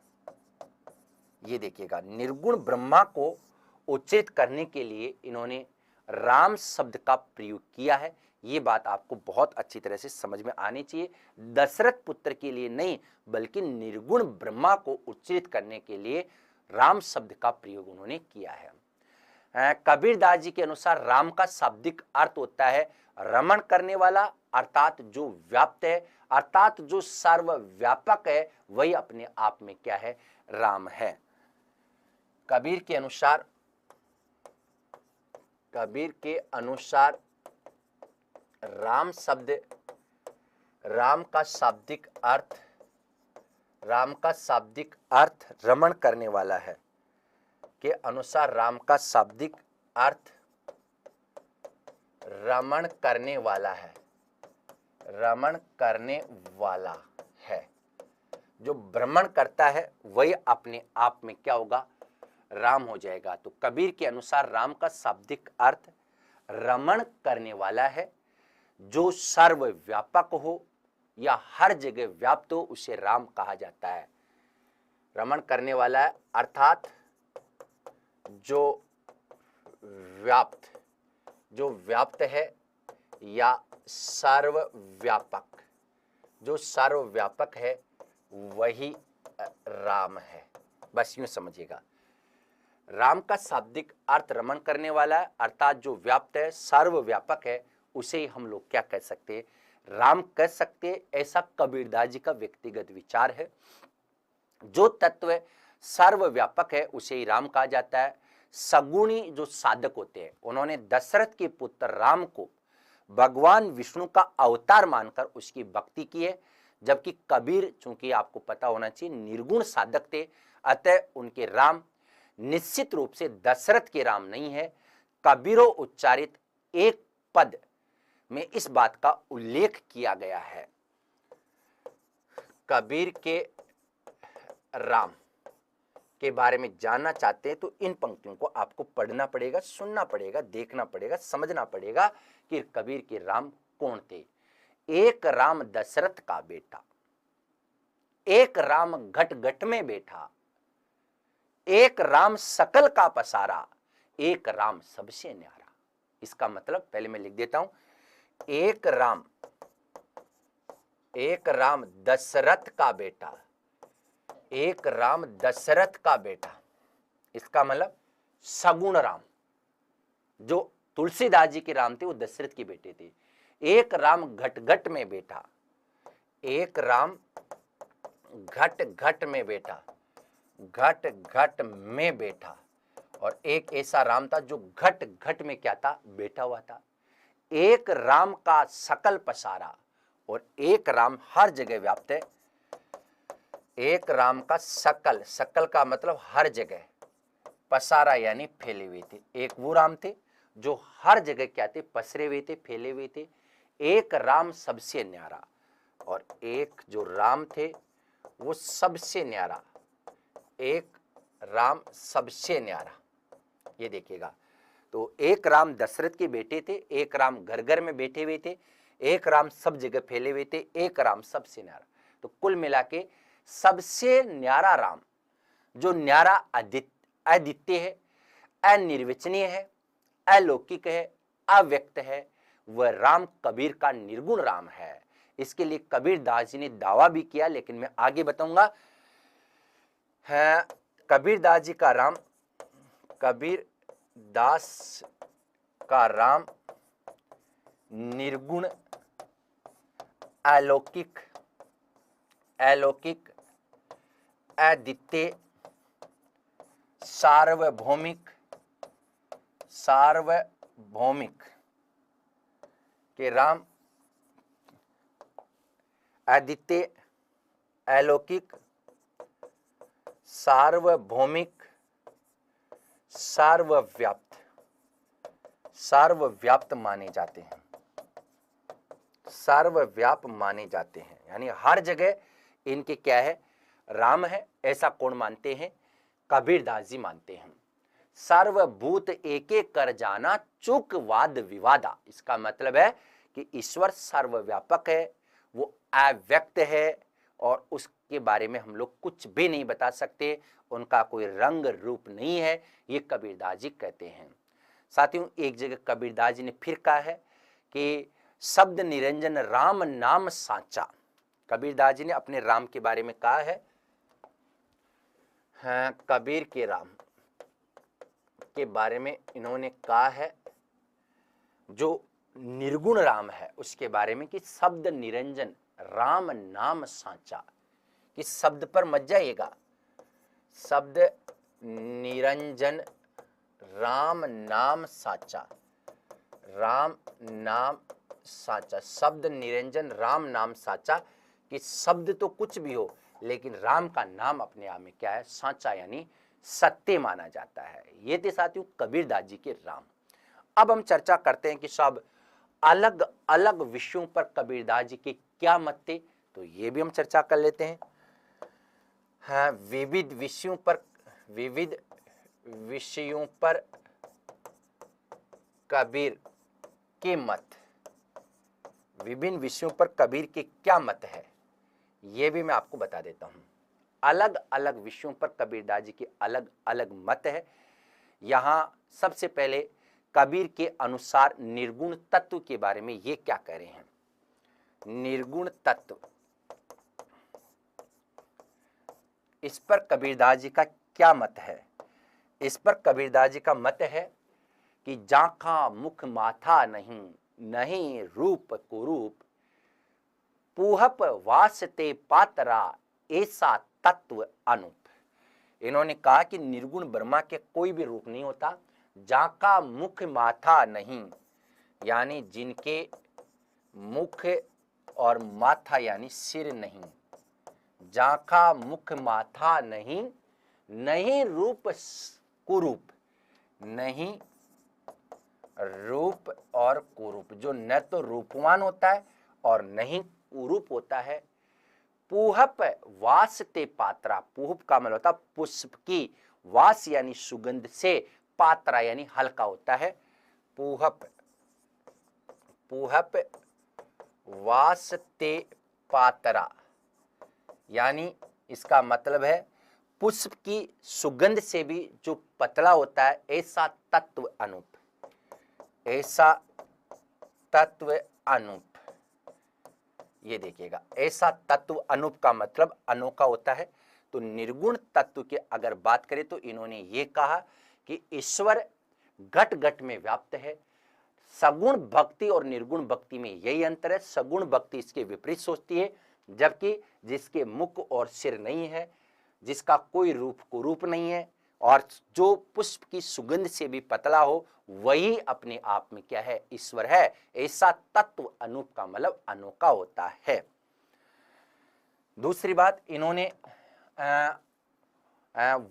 ये देखिएगा, निर्गुण ब्रह्मा को उच्चरित करने के लिए इन्होंने राम शब्द का प्रयोग किया है। ये बात आपको बहुत अच्छी तरह से समझ में आनी चाहिए। दशरथ पुत्र के लिए नहीं बल्कि निर्गुण ब्रह्मा को उच्चरित करने के लिए राम शब्द का प्रयोग उन्होंने किया है। कबीरदास जी के अनुसार राम का शाब्दिक अर्थ होता है रमण करने वाला, अर्थात जो व्याप्त है, अर्थात जो सर्वव्यापक है, वही अपने आप में क्या है? राम है। कबीर के अनुसार राम का शाब्दिक अर्थ रमण करने वाला है। के अनुसार राम का शाब्दिक अर्थ रमण करने वाला है। जो भ्रमण करता है वही अपने आप में क्या होगा? राम हो जाएगा। तो कबीर के अनुसार राम का शाब्दिक अर्थ रमण करने वाला है। जो सर्वव्यापक हो या हर जगह व्याप्त हो उसे राम कहा जाता है। रमण करने वाला है अर्थात जो व्याप्त है या जो सर्वव्यापक है वही राम है। बस यूं समझिएगा, राम का शाब्दिक अर्थ रमण करने वाला है अर्थात जो व्याप्त है, सर्वव्यापक है, उसे ही हम लोग क्या कह सकते हैं? राम कह सकते हैं। ऐसा कबीरदास जी का व्यक्तिगत विचार है। जो तत्व सर्वव्यापक है उसे ही राम कहा जाता है। सगुणी जो साधक होते हैं उन्होंने दशरथ के पुत्र राम को भगवान विष्णु का अवतार मानकर उसकी भक्ति की है, जबकि कबीर, चूंकि आपको पता होना चाहिए, निर्गुण साधक थे, अतः उनके राम निश्चित रूप से दशरथ के राम नहीं है। कबीरों उच्चारित एक पद में इस बात का उल्लेख किया गया है। कबीर के राम के बारे में जानना चाहते हैं तो इन पंक्तियों को आपको पढ़ना पड़ेगा, सुनना पड़ेगा, देखना पड़ेगा, समझना पड़ेगा कि कबीर के राम कौन थे। एक राम दशरथ का बेटा, एक राम घट घट में बैठा, एक राम सकल का पसारा, एक राम सबसे न्यारा। इसका मतलब पहले मैं लिख देता हूं, एक राम दशरथ का बेटा, एक राम दशरथ का बेटा। इसका मतलब सगुण राम, जो तुलसीदास जी के राम थे वो दशरथ के बेटे थे। एक राम घट घट में बैठा, एक राम घट घट में बैठा, घट घट में बैठा, और एक ऐसा राम था जो घट घट में क्या था, बैठा हुआ था। एक राम का सकल पसारा, और एक राम हर जगह व्याप्त है। एक राम का सकल, सकल का मतलब हर जगह, पसारा यानी फैले हुए थे। एक वो राम थे जो हर जगह क्या थे, पसरे हुए थे, फैले हुए थे। एक राम सबसे न्यारा, और एक जो राम थे वो सबसे न्यारा, एक राम सबसे न्यारा। ये देखिएगा, तो एक राम दशरथ के बेटे थे, एक राम घर घर में बैठे हुए थे, एक राम सब जगह फैले हुए थे, एक राम सबसे न्यारा। तो कुल मिला के सबसे न्यारा राम, जो न्यारा अद्वितीय है, अनिर्वचनीय है, अलौकिक है, अव्यक्त है, वह राम कबीर का निर्गुण राम है। इसके लिए कबीर दास जी ने दावा भी किया, लेकिन मैं आगे बताऊंगा। है कबीर दास जी का राम, कबीर दास का राम निर्गुण, अलौकिक, अलौकिक, अद्वितीय, सार्वभौमिक, सार्वभौमिक के राम, अद्वितीय, अलौकिक, सार्वभौमिक, सार्वव्याप्त, सार्वव्याप्त माने जाते हैं, सार्वव्याप्त माने जाते हैं। यानी हर जगह इनके क्या है, राम है, ऐसा कौन मानते हैं, कबीर दास जी मानते हैं। सर्वभूत एके कर जाना, चूक वाद विवादा। इसका मतलब है कि ईश्वर सर्वव्यापक है, वो अव्यक्त है, और उसके बारे में हम लोग कुछ भी नहीं बता सकते, उनका कोई रंग रूप नहीं है, ये कबीरदास जी कहते हैं। साथियों, एक जगह कबीरदास जी ने फिर कहा है कि शब्द निरंजन राम नाम साचा। कबीरदास जी ने अपने राम के बारे में कहा है, कबीर के राम के बारे में इन्होंने कहा है, जो निर्गुण राम है उसके बारे में, कि शब्द निरंजन राम नाम साचा। कि शब्द पर मत जाइएगा, शब्द निरंजन राम नाम साचा, राम नाम साचा, शब्द निरंजन राम नाम साचा। कि शब्द तो कुछ भी हो, लेकिन राम का नाम अपने आप में क्या है, साचा, यानी सत्य माना जाता है। ये थे साथियों कबीरदास जी के राम। अब हम चर्चा करते हैं कि सब अलग अलग विषयों पर कबीरदास जी के क्या मत थे, तो ये भी हम चर्चा कर लेते हैं। हाँ, विविध विषयों पर कबीर के मत, विभिन्न विषयों पर कबीर के क्या मत है, ये भी मैं आपको बता देता हूं। अलग अलग विषयों पर कबीरदास जी के अलग अलग मत है। यहां सबसे पहले कबीर के अनुसार निर्गुण तत्व के बारे में ये क्या कह रहे हैं। निर्गुण तत्व, इस पर कबीरदास जी का क्या मत है। इस पर कबीरदास जी का मत है कि जाखा मुख माथा नहीं, नहीं रूप कुरूप, पूहप वासते पातरा, ऐसा तत्व अनूप। इन्होंने कहा कि निर्गुण ब्रह्मा के कोई भी रूप नहीं होता, जाका मुख माथा नहीं, यानी जिनके मुख और माथा यानी सिर नहीं, जाका मुख माथा नहीं, नहीं रूप कुरूप, नहीं रूप और कुरूप, जो न तो रूपवान होता है और न ही कुरूप होता है। पूहप वासते पात्रा, पूहप का मतलब होता है पुष्प की, वास यानी सुगंध से, पात्रा यानी हल्का होता है। पूहप, पूहप वासते पात्रा यानी इसका मतलब है पुष्प की सुगंध से भी जो पतला होता है, ऐसा तत्व अनूप, ऐसा तत्व अनूप। ये देखिएगा, ऐसा तत्व अनूप का मतलब अनोखा होता है। तो निर्गुण तत्व की अगर बात करें तो इन्होंने ये कहा कि ईश्वर घट घट में व्याप्त है। सगुण भक्ति और निर्गुण भक्ति में यही अंतर है। सगुण भक्ति इसके विपरीत सोचती है, जबकि जिसके मुख और सिर नहीं है, जिसका कोई रूप कुरूप नहीं है और जो पुष्प की सुगंध से भी पतला हो, वही अपने आप में क्या है, ईश्वर है। ऐसा तत्व अनूप का मतलब अनोखा होता है। दूसरी बात, इन्होंने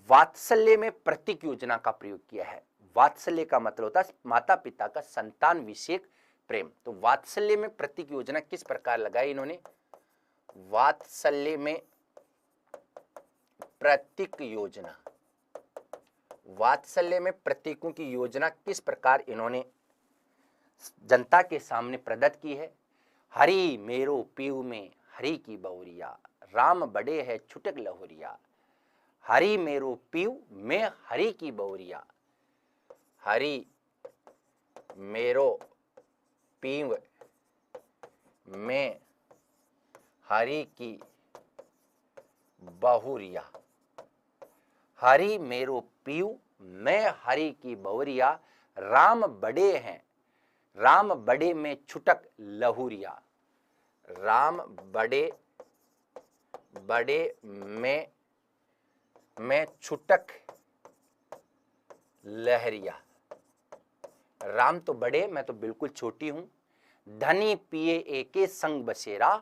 वात्सल्य में प्रतीक योजना का प्रयोग किया है। वात्सल्य का मतलब होता है माता पिता का संतान विषयक प्रेम। तो वात्सल्य में प्रतीक योजना किस प्रकार लगाई इन्होंने? वात्सल्य में प्रतीक योजना, वात्सल्य में प्रतीकों की योजना किस प्रकार इन्होंने जनता के सामने प्रदत्त की है? हरि मेरो पीऊ में हरि की बहुरिया, राम बड़े है छुटक लहुरिया। हरि मेरो पीऊ में हरि की बहुरिया, हरि मेरो पीव में हरि की बहुरिया। हरि मेरो पीऊ मैं हरि की बहुरिया, राम बड़े हैं, राम बड़े में छुटक लहुरिया। राम बड़े बड़े में छुटक लहरिया। राम तो बड़े, मैं तो बिल्कुल छोटी हूं। धनी पिए एके संग बसेरा,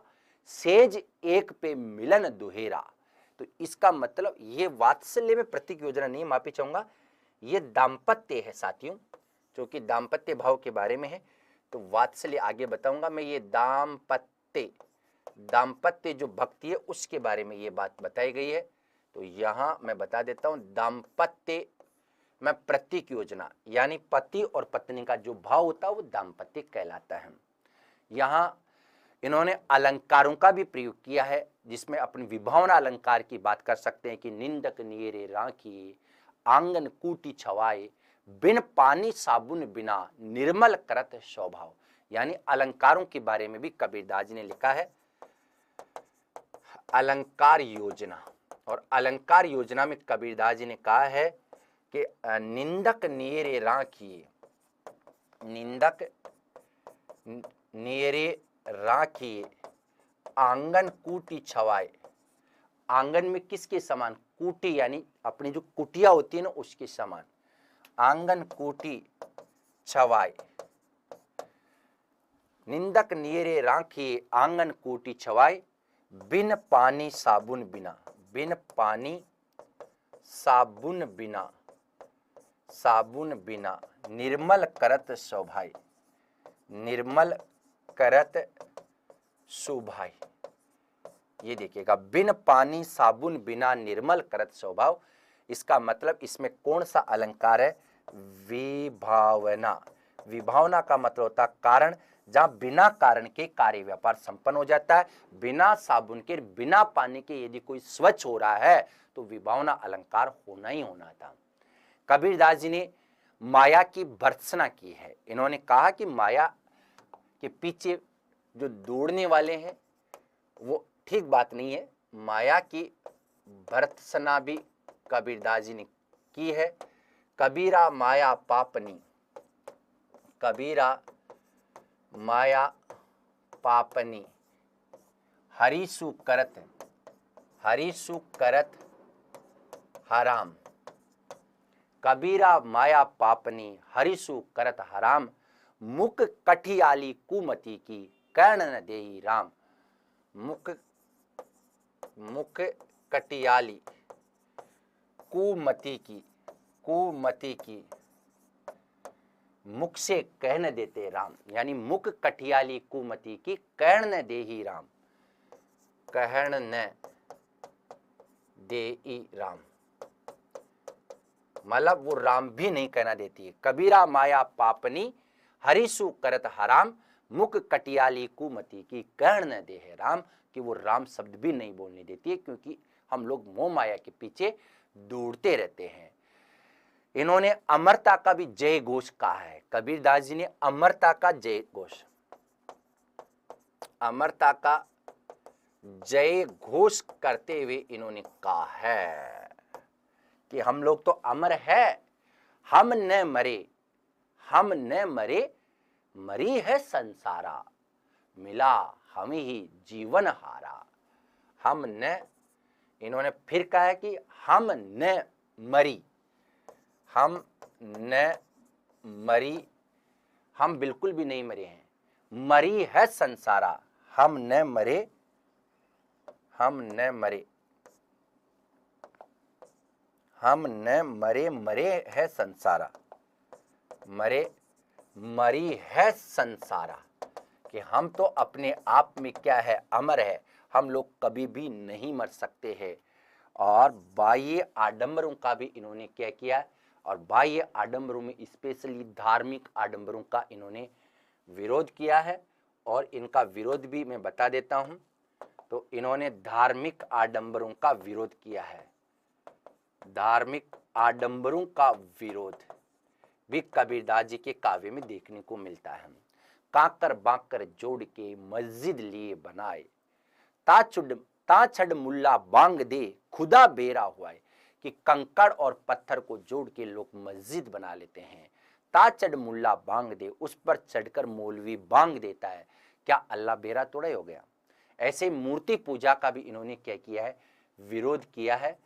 सेज एक पे मिलन दुहेरा। तो इसका मतलब ये वात्सल्य में प्रतीक योजना नहीं, माफी चाहूंगा, ये दाम्पत्य है साथियों, जो कि दाम्पत्य भाव के बारे में है। तो वात्सल्य आगे बताऊंगा मैं। ये दाम्पत्य, दाम्पत्य जो भक्ति है उसके बारे में ये बात बताई गई है। तो यहां मैं बता देता हूं, दाम्पत्य में प्रतीक योजना यानी पति और पत्नी का जो भाव होता है वो दाम्पत्य कहलाता है। यहां इन्होंने अलंकारों का भी प्रयोग किया है, जिसमें अपनी विभावना अलंकार की बात कर सकते हैं कि निंदक नियरे राखी, आंगन कूटी छवाए, बिन पानी साबुन बिना निर्मल करत स्वभाव। यानी अलंकारों के बारे में भी कबीरदास जी ने लिखा है अलंकार योजना। और अलंकार योजना में कबीरदास जी ने कहा है कि निंदक नियरे राखिए, निंदक नियरे राखिए, आंगन कूटी छवाए। आंगन में किसके समान? कूटी यानी अपनी जो कुटिया होती है ना उसके समान। आंगन कूटी छवाए, निंदक नियरे राखिए, आंगन कूटी छवाए, बिन पानी साबुन बिना, बिन पानी साबुन बिना, साबुन बिना निर्मल करत शोभाई, निर्मल करत शोभाई। ये देखिएगा, बिन पानी साबुन बिना निर्मल करत स्वभाव। इसका मतलब इसमें कौन सा अलंकार है? विभावना। विभावना का मतलब होता है कारण, जहां बिना कारण के कार्य व्यापार संपन्न हो जाता है। बिना साबुन के, बिना पानी के यदि कोई स्वच्छ हो रहा है तो विभावना अलंकार होना ही होना था। कबीरदास जी ने माया की भर्त्सना की है। इन्होंने कहा कि माया के पीछे जो दौड़ने वाले हैं वो ठीक बात नहीं है। माया की भर्त्सना भी कबीरदास जी ने की है। कबीरा माया पापनी, कबीरा माया पापनी, हरिसु करत, हरिसु करत हराम। कबीरा माया पापनी, हरिसु करत हराम, मुख कठियाली कुमति की, कर्ण न देई राम। मुख, मुख कटियाली कुमति की, कुमति की, मुख से कह न देते राम, यानी मुख कठियाली कुमति की कह न दे ही राम, कहण न दे ही राम, मतलब वो राम भी नहीं कहना देती है। कबीरा माया पापनी हरिसु करत हराम, मुख कटियाली कुमति की कहण न दे है राम, कि वो राम शब्द भी नहीं बोलने देती है, क्योंकि हम लोग मोह माया के पीछे दौड़ते रहते हैं। इन्होंने अमरता का भी जय घोष कहा है, कबीरदास जी ने अमरता का जय घोष, अमरता का जय घोष करते हुए इन्होंने कहा है कि हम लोग तो अमर है, हम न मरे, हम न मरे, मरी है संसारा, मिला हम ही जीवन हारा। हम न, इन्होंने फिर कहा है कि हम न मरी, हम न मरी, हम बिल्कुल भी नहीं मरे हैं, मरी है संसारा, हम न मरे, हम न मरे, हम न मरे, मरे है संसारा, मरे, मरी है संसारा, कि हम तो अपने आप में क्या है, अमर है, हम लोग कभी भी नहीं मर सकते हैं। और बाह्य आडंबरों का भी इन्होंने क्या किया, और बाह्य आडंबरों में स्पेशली धार्मिक आडंबरों का इन्होंने विरोध किया है। और इनका विरोध भी मैं बता देता हूं, तो इन्होंने धार्मिक आडंबरों का विरोध किया है, धार्मिक आडंबरों का विरोध भी कबीरदास जी के काव्य में देखने को मिलता है। काकर बाकर जोड़ के मस्जिद लिए बनाए, ता छड़ मुल्ला बांग दे खुदा बेरा हुआ है, कि कंकड़ और पत्थर को जोड़ के लोग मस्जिद बना लेते हैं। ता चढ़ मुल्ला बांग दे, उस पर चढ़कर मौलवी बांग देता है, क्या अल्लाह बेरा तोड़े हो गया। ऐसे मूर्ति पूजा का भी इन्होंने क्या किया है, विरोध किया है।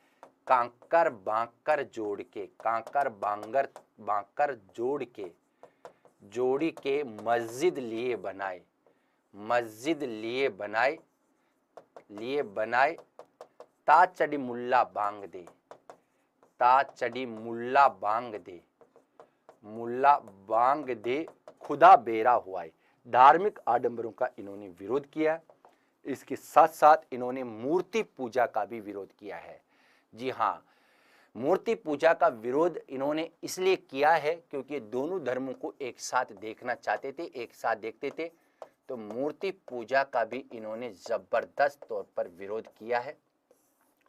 कांकर बांकर जोड़ के, कांकर बांगर बांकर जोड़ी के मस्जिद लिए बनाए, मस्जिद लिए बनाए, ता चढ़ी मुल्ला बांग दे, ता चढ़ी मुल्ला बांग दे, मुल्ला बांग दे खुदा बेरा हुआ है। धार्मिक आडंबरों का इन्होंने विरोध किया। इसके साथ साथ इन्होंने मूर्ति पूजा का भी विरोध किया है। जी हाँ, मूर्ति पूजा का विरोध इन्होंने इसलिए किया है क्योंकि दोनों धर्मों को एक साथ देखना चाहते थे, एक साथ देखते थे। तो मूर्ति पूजा का भी इन्होंने जबरदस्त तौर पर विरोध किया है।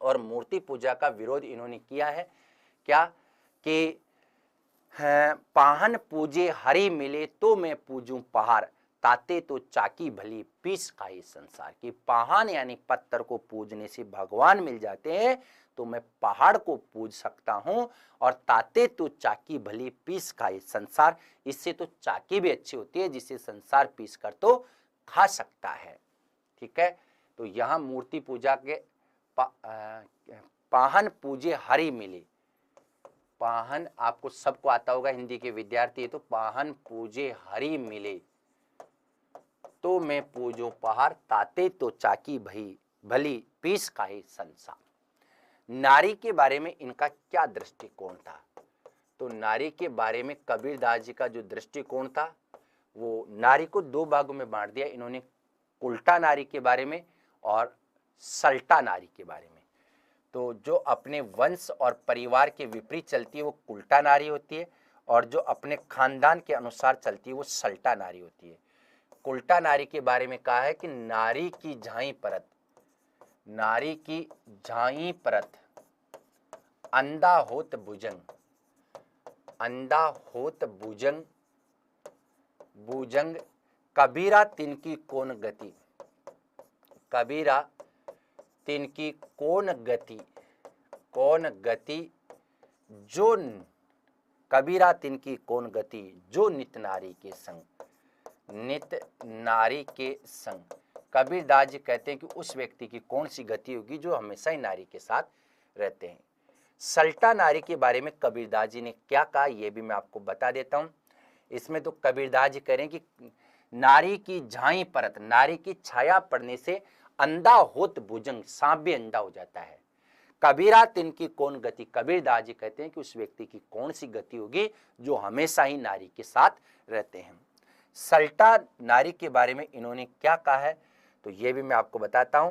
और मूर्ति पूजा का विरोध इन्होंने किया है क्या, कि पाहन पूजे हरि मिले तो मैं पूजूं पहाड़, ताते तो चाकी भली पीस खाई संसार। की पाहन यानी पत्थर को पूजने से भगवान मिल जाते हैं, तो मैं पहाड़ को पूज सकता हूं। और ताते तो चाकी भली पीस खाई संसार, इससे तो चाकी भी अच्छी होती है, जिससे संसार पीस कर तो खा सकता है। ठीक है, तो यहां मूर्ति पूजा के पाहन पूजे हरि मिले, पाहन आपको सबको आता होगा, हिंदी के विद्यार्थी है तो पाहन पूजे हरि मिले तो मैं पूजो पहाड़, ताते तो चाकी भली पीस खाए संसार। नारी के बारे में इनका क्या दृष्टिकोण था, तो नारी के बारे में कबीरदास जी का जो दृष्टिकोण था, वो नारी को दो भागों में बांट दिया इन्होंने, उल्टा नारी के बारे में और सल्टा नारी के बारे में। तो जो अपने वंश और परिवार के विपरीत चलती है वो उल्टा नारी होती है, और जो अपने खानदान के अनुसार चलती है वो सल्टा नारी होती है। उल्टा नारी के बारे में कहा है कि नारी की झाई परत, नारी की झाई परत, अंधा होत भुजंग, अंधा होत भुजंग, भुजंग कबीरा तिनकी कौन गति, कबीरा तिनकी कौन गति, कौन गति जो, कबीरा तिनकी कौन गति जो नित नारी के संग, नित नारी के संग। कबीरदास जी कहते हैं कि उस व्यक्ति की कौन सी गति होगी जो हमेशा ही नारी के साथ रहते हैं। सल्टा नारी के बारे में कबीरदास जी ने क्या कहा, यह भी मैं आपको बता देता हूं। इसमें तो कबीरदास जी कह रहे हैं कि नारी की झाई परत, नारी की छाया पड़ने से अंधा होत भुजंग, सांप भी अंधा हो जाता है। कबीरा तिनकी कौन गति, कबीरदास जी कहते हैं कि उस व्यक्ति की कौन सी गति होगी जो हमेशा ही नारी के साथ रहते हैं। सल्टा नारी के बारे में इन्होंने क्या कहा है तो ये भी मैं आपको बताता हूं।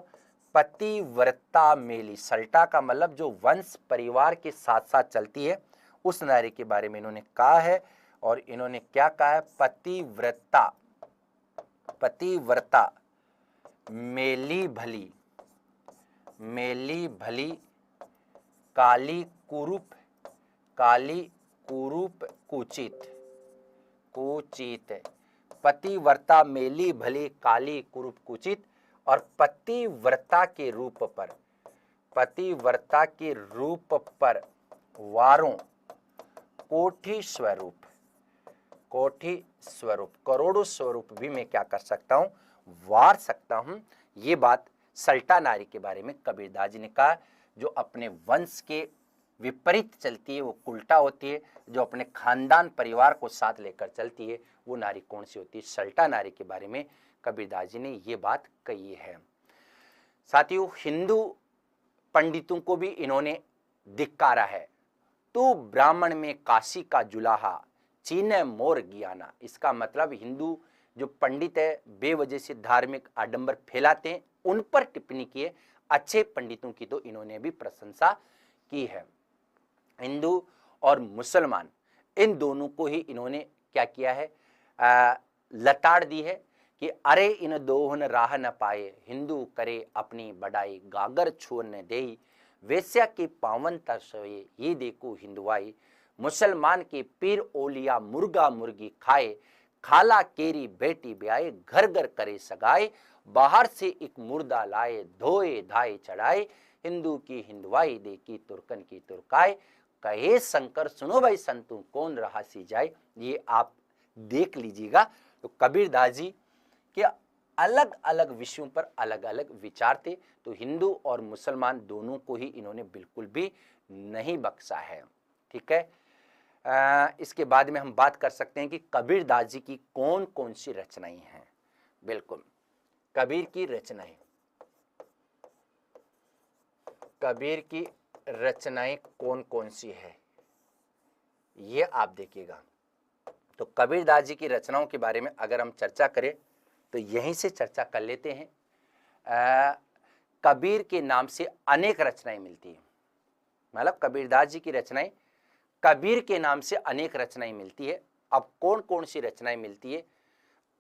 पतिव्रता मेली, सल्टा का मतलब जो वंश परिवार के साथ साथ चलती है उस नारी के बारे में इन्होंने कहा है। और इन्होंने क्या कहा है, पतिव्रता मेली भली, मेली भली काली कुरूप कुचित, पतिव्रता मेली भली काली कुरूप कुचित। और पतिव्रता के रूप पर वारों कोटि स्वरूप, करोड़ों स्वरूप भी मैं क्या कर सकता हूं, वार सकता हूं। ये बात सल्टा नारी के बारे में कबीरदास जी ने कहा। जो अपने वंश के विपरीत चलती है वो उल्टा होती है, जो अपने खानदान परिवार को साथ लेकर चलती है वो नारी कौन सी होती है, सल्टा नारी के बारे में कबीरदास जी ने ये बात कही है। साथियों, हिंदू पंडितों को भी इन्होंने धिक्कारा है। तू ब्राह्मण में काशी का जुलाहा, चीने मोर ज्ञाना। इसका मतलब हिंदू जो पंडित है बेवजह से धार्मिक आडंबर फैलाते हैं उन पर टिप्पणी की है। अच्छे पंडितों की तो इन्होंने भी प्रशंसा की है। हिंदू और मुसलमान इन दोनों को ही इन्होंने क्या किया है, लताड़ दी है कि अरे इन दोहन राह न पाए, हिंदू करे अपनी बड़ाई, गागर छोड़ न दे, वेश्या के पावन तरसोए, ये देखो हिंदुआई, मुसलमान के पीर ओलिया मुर्गा मुर्गी खाए, खाला केरी बेटी ब्याए, घर घर करे सगाए, बाहर से एक मुर्दा लाए, धोए धाए चढ़ाए, हिंदू की हिंदुआई देखी तुर्कन की तुर्काए, कहे शंकर सुनो भाई संतू कौन रहा सी जाए। ये आप देख लीजिएगा। तो कबीरदास जी के अलग अलग विषयों पर अलग अलग विचार थे। तो हिंदू और मुसलमान दोनों को ही इन्होंने बिल्कुल भी नहीं बख्शा है। ठीक है। इसके बाद में हम बात कर सकते हैं कि कबीरदास जी की कौन कौन सी रचनाएं हैं। बिल्कुल, कबीर की रचनाएं, कबीर की रचनाएं कौन कौन सी है ये आप देखिएगा। तो कबीरदास जी की रचनाओं के बारे में अगर हम चर्चा करें तो यहीं से चर्चा कर लेते हैं। कबीर के नाम से अनेक रचनाएं मिलती हैं, मतलब कबीरदास जी की रचनाएं कबीर के नाम से अनेक रचनाएं मिलती है। अब कौन कौन सी रचनाएं मिलती है,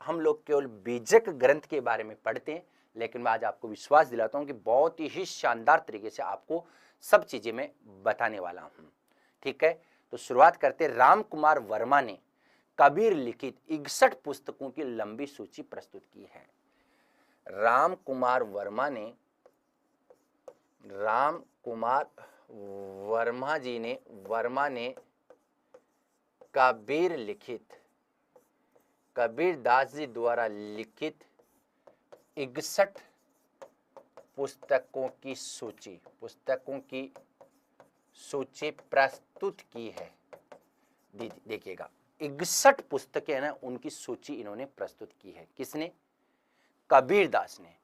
हम लोग केवल बीजक ग्रंथ के बारे में पढ़ते हैं, लेकिन मैं आज आपको विश्वास दिलाता हूं कि बहुत ही शानदार तरीके से आपको सब चीजें मैं बताने वाला हूं। ठीक है, तो शुरुआत करते। राम कुमार वर्मा ने कबीर लिखित 61 पुस्तकों की लंबी सूची प्रस्तुत की है। राम कुमार वर्मा ने कबीर लिखित, कबीरदास जी द्वारा लिखित 61 पुस्तकों की सूची प्रस्तुत की है। देखिएगा, 61 पुस्तकें है ना, उनकी सूची इन्होंने प्रस्तुत की है। किसने? कबीरदास ने।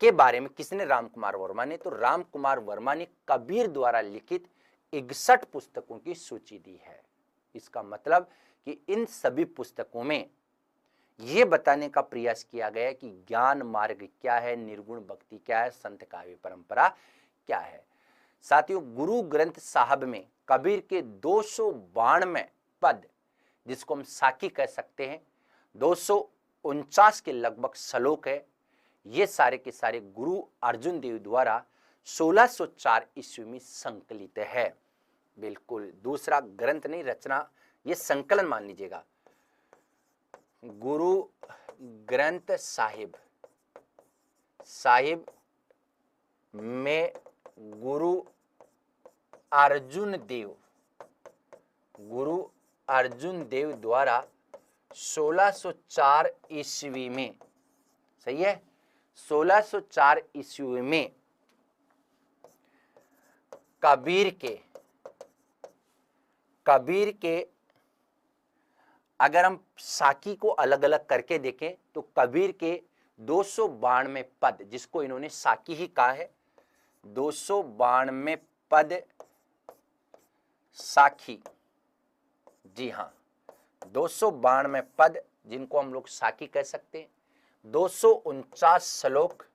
के बारे में किसने? राम कुमार वर्मा ने। तो राम कुमार वर्मा ने कबीर द्वारा लिखित 61 पुस्तकों की सूची दी है। इसका मतलब कि इन सभी पुस्तकों में यह बताने का प्रयास किया गया कि ज्ञान मार्ग क्या है, निर्गुण भक्ति क्या है, संत काव्य परंपरा क्या है। साथियों, गुरु ग्रंथ साहब में कबीर के 292 पद, जिसको हम साकी कह सकते हैं, 249 के लगभग श्लोक है। ये सारे के सारे गुरु अर्जुन देव द्वारा 1604 ईस्वी में संकलित है। बिल्कुल दूसरा ग्रंथ नहीं, रचना, ये संकलन मान लीजिएगा। गुरु ग्रंथ साहिब में गुरु अर्जुन देव द्वारा 1604 ईस्वी में, सही है, 1604 ईस्वी में कबीर के अगर हम साकी को अलग अलग करके देखें तो कबीर के 292 पद, जिसको इन्होंने साकी ही कहा है, 292 पद साखी, जी हाँ 292 पद जिनको हम लोग साखी कह सकते हैं, 249 श्लोक,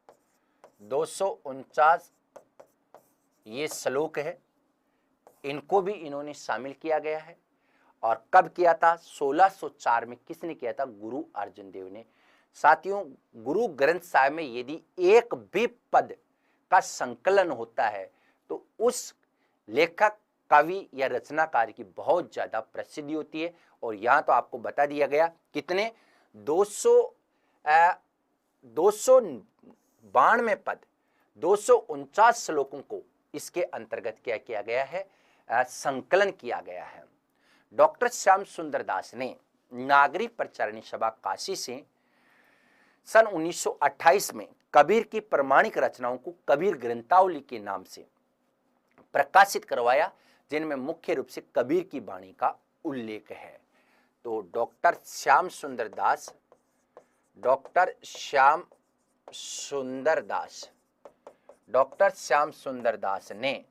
249 ये श्लोक है, इनको भी इन्होंने शामिल किया गया है। और कब किया था? 1604 में। किसने किया था? गुरु अर्जुन देव ने। साथियों, गुरु ग्रंथ साहिब में यदि एक भी पद का संकलन होता है तो उस लेखक, कवि या रचनाकार की बहुत ज्यादा प्रसिद्धि होती है। और यहां तो आपको बता दिया गया कितने 292 पद, 249 श्लोकों को इसके अंतर्गत क्या किया गया है? संकलन किया गया है। डॉक्टर श्याम सुंदर दास ने नागरी प्रचारणी सभा काशी से सन 1928 में कबीर की प्रमाणिक रचनाओं को कबीर ग्रंथावली के नाम से प्रकाशित करवाया, जिनमें मुख्य रूप से कबीर की वाणी का उल्लेख है। तो डॉक्टर श्याम सुंदर दास, डॉक्टर श्याम सुंदर दास ने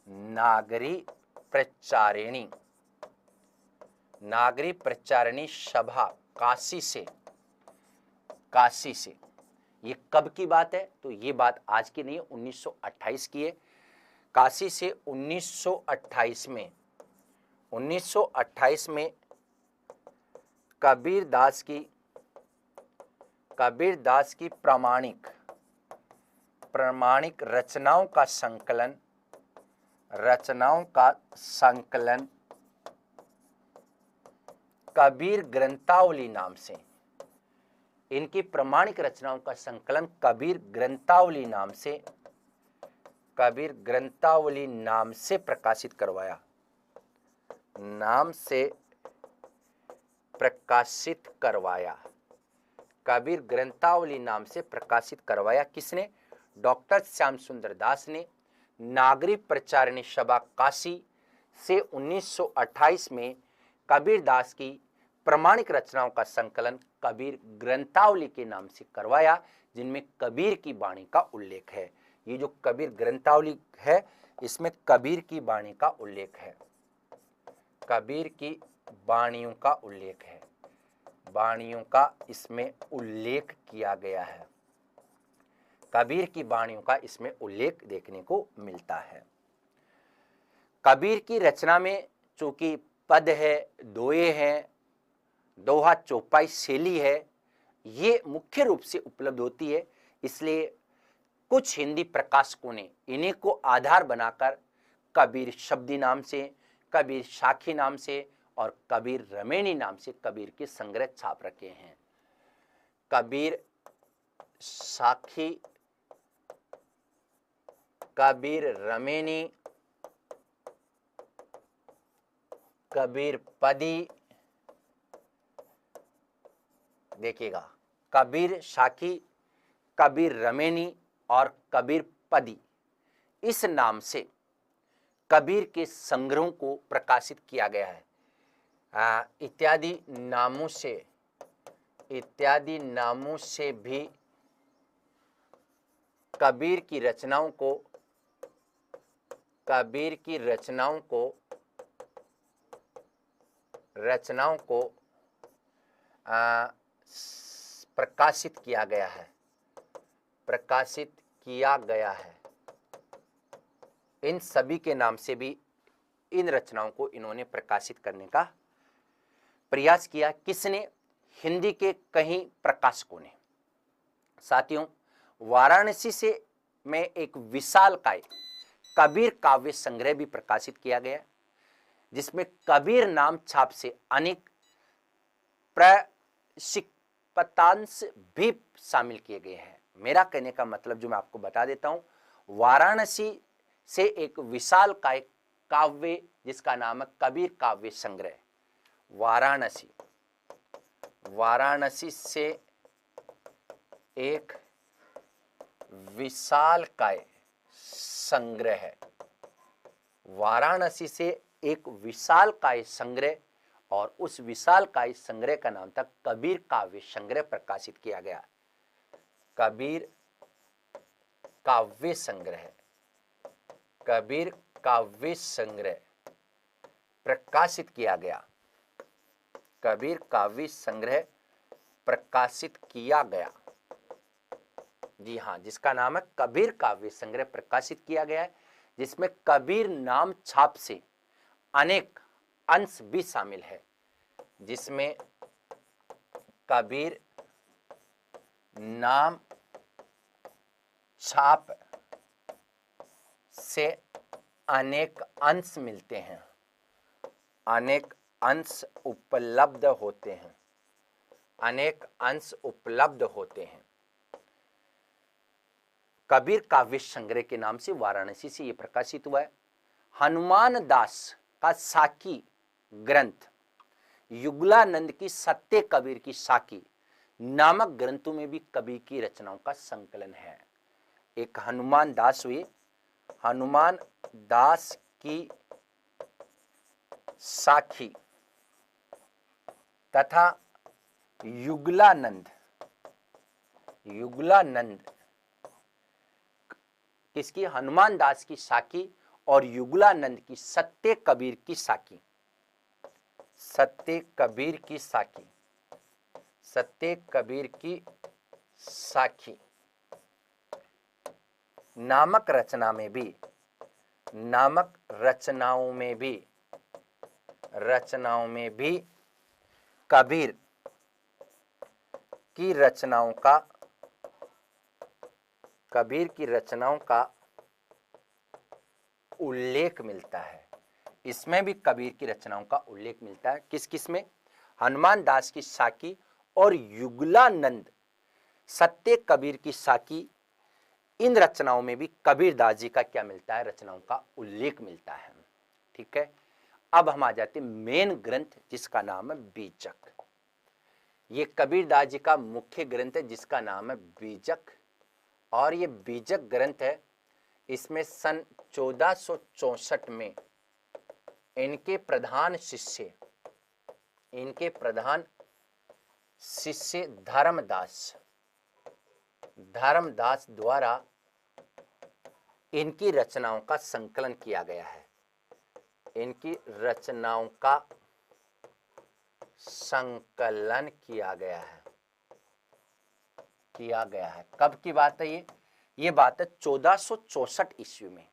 नागरी प्रचारिणी सभा काशी से, ये कब की बात है? तो ये बात आज की नहीं है, 1928 की है। काशी से 1928 में कबीर दास की प्रमाणिक रचनाओं का संकलन कबीर ग्रंथावली नाम से, इनकी प्रमाणिक रचनाओं का संकलन कबीर ग्रंथावली नाम से प्रकाशित करवाया, कबीर ग्रंथावली नाम से प्रकाशित करवाया। किसने? डॉक्टर श्याम सुंदर दास ने नागरी प्रचारिणी सभा काशी से 1928 में कबीर दास की प्रमाणिक रचनाओं का संकलन कबीर ग्रंथावली के नाम से करवाया, जिनमें कबीर की वाणी का उल्लेख है। ये जो कबीर ग्रंथावली है, इसमें कबीर की वाणी का उल्लेख है, कबीर की वाणियों का उल्लेख है, वाणियों का इसमें उल्लेख किया गया है, कबीर की वाणियों का इसमें उल्लेख देखने को मिलता है। कबीर की रचना में चूंकि पद है, दोहे हैं, दोहा चौपाई शैली है, ये मुख्य रूप से उपलब्ध होती है। इसलिए कुछ हिंदी प्रकाशकों ने इन्हीं को आधार बनाकर कबीर शब्दी नाम से, कबीर साखी नाम से और कबीर रमेनी नाम से कबीर के संग्रह छाप रखे हैं। कबीर साखी, कबीर रमेनी, कबीर पदी, देखिएगा कबीर साखी, कबीर रमेनी और कबीर पदी, इस नाम से कबीर के संग्रहों को प्रकाशित किया गया है। इत्यादि नामों से भी कबीर की रचनाओं को प्रकाशित किया गया है। इन सभी के नाम से भी इन रचनाओं को इन्होंने प्रकाशित करने का प्रयास किया। किसने? हिंदी के कई प्रकाशकों ने। साथियों, वाराणसी से में एक विशालकाय कबीर काव्य संग्रह भी प्रकाशित किया गया, जिसमें कबीर नाम छाप से अनेक प्रक्षिप्तांश भी शामिल किए गए हैं। मेरा कहने का मतलब जो मैं आपको बता देता हूं, वाराणसी से एक विशालकाय काव्य जिसका नाम है कबीर काव्य संग्रह, वाराणसी से एक विशालकाय संग्रह है, वाराणसी से एक विशालकाय संग्रह, और उस विशालकाय संग्रह का नाम था कबीर काव्य संग्रह प्रकाशित किया गया। कबीर काव्य संग्रह, कबीर काव्य संग्रह प्रकाशित किया गया। कबीर काव्य संग्रह प्रकाशित किया गया। जी हाँ, जिसका नाम है कबीर काव्य संग्रह प्रकाशित किया गया है, जिसमें कबीर नाम छाप से अनेक अंश भी शामिल है। जिसमें कबीर नाम छाप से अनेक अंश मिलते हैं, अनेक अंश उपलब्ध होते हैं, अनेक अंश उपलब्ध होते हैं। कबीर काव्य संग्रह के नाम से वाराणसी से यह प्रकाशित हुआ है। हनुमान दास का साकी ग्रंथ, युगलानंद की सत्य कबीर की साकी नामक ग्रंथों में भी कबीर की रचनाओं का संकलन है। एक हनुमान दास हुए, हनुमान दास की साखी तथा युगलानंद, युगलानंद किसकी? हनुमान दास की साखी और युगलानंद की सत्य कबीर की साखी, सत्य कबीर की साखी, सत्य कबीर की साखी नामक रचना में भी, नामक रचनाओं में भी, रचनाओं में भी कबीर की रचनाओं का, कबीर की रचनाओं का उल्लेख मिलता है। इसमें भी कबीर की रचनाओं का उल्लेख मिलता है। किस किस में? हनुमान दास की साकी और युगलानंद सत्य कबीर की साकी, इन रचनाओं में भी कबीर दास जी का क्या मिलता है? रचनाओं का उल्लेख मिलता है। ठीक है, अब हम आ जाते हैं मेन ग्रंथ जिसका नाम है बीजक। ये कबीर दास जी का मुख्य ग्रंथ है जिसका नाम है बीजक, और ये बीजक ग्रंथ है। इसमें सन 1464 में इनके प्रधान शिष्य, इनके प्रधान शिष्य धर्मदास, धर्मदास द्वारा इनकी रचनाओं का संकलन किया गया है। इनकी रचनाओं का संकलन किया गया है, किया गया है। कब की बात है ये बात है 1464 ईस्वी में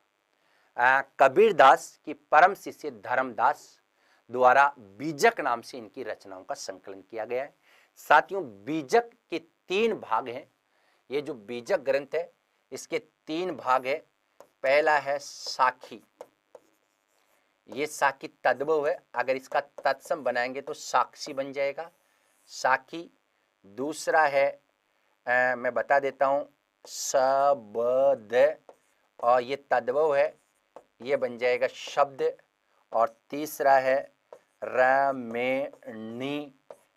कबीर दास की परम शिष्य धर्मदास द्वारा बीजक नाम से इनकी रचनाओं का संकलन किया गया है। साथियों, बीजक के 3 भाग हैं। ये जो बीजक ग्रंथ है इसके 3 भाग है। पहला है साखी, ये साखी तद्भव है, अगर इसका तत्सम बनाएंगे तो साक्षी बन जाएगा, साखी। दूसरा है मैं बता देता हूं शब्द, और ये तद्भव है, ये बन जाएगा शब्द। और तीसरा है रमेणी,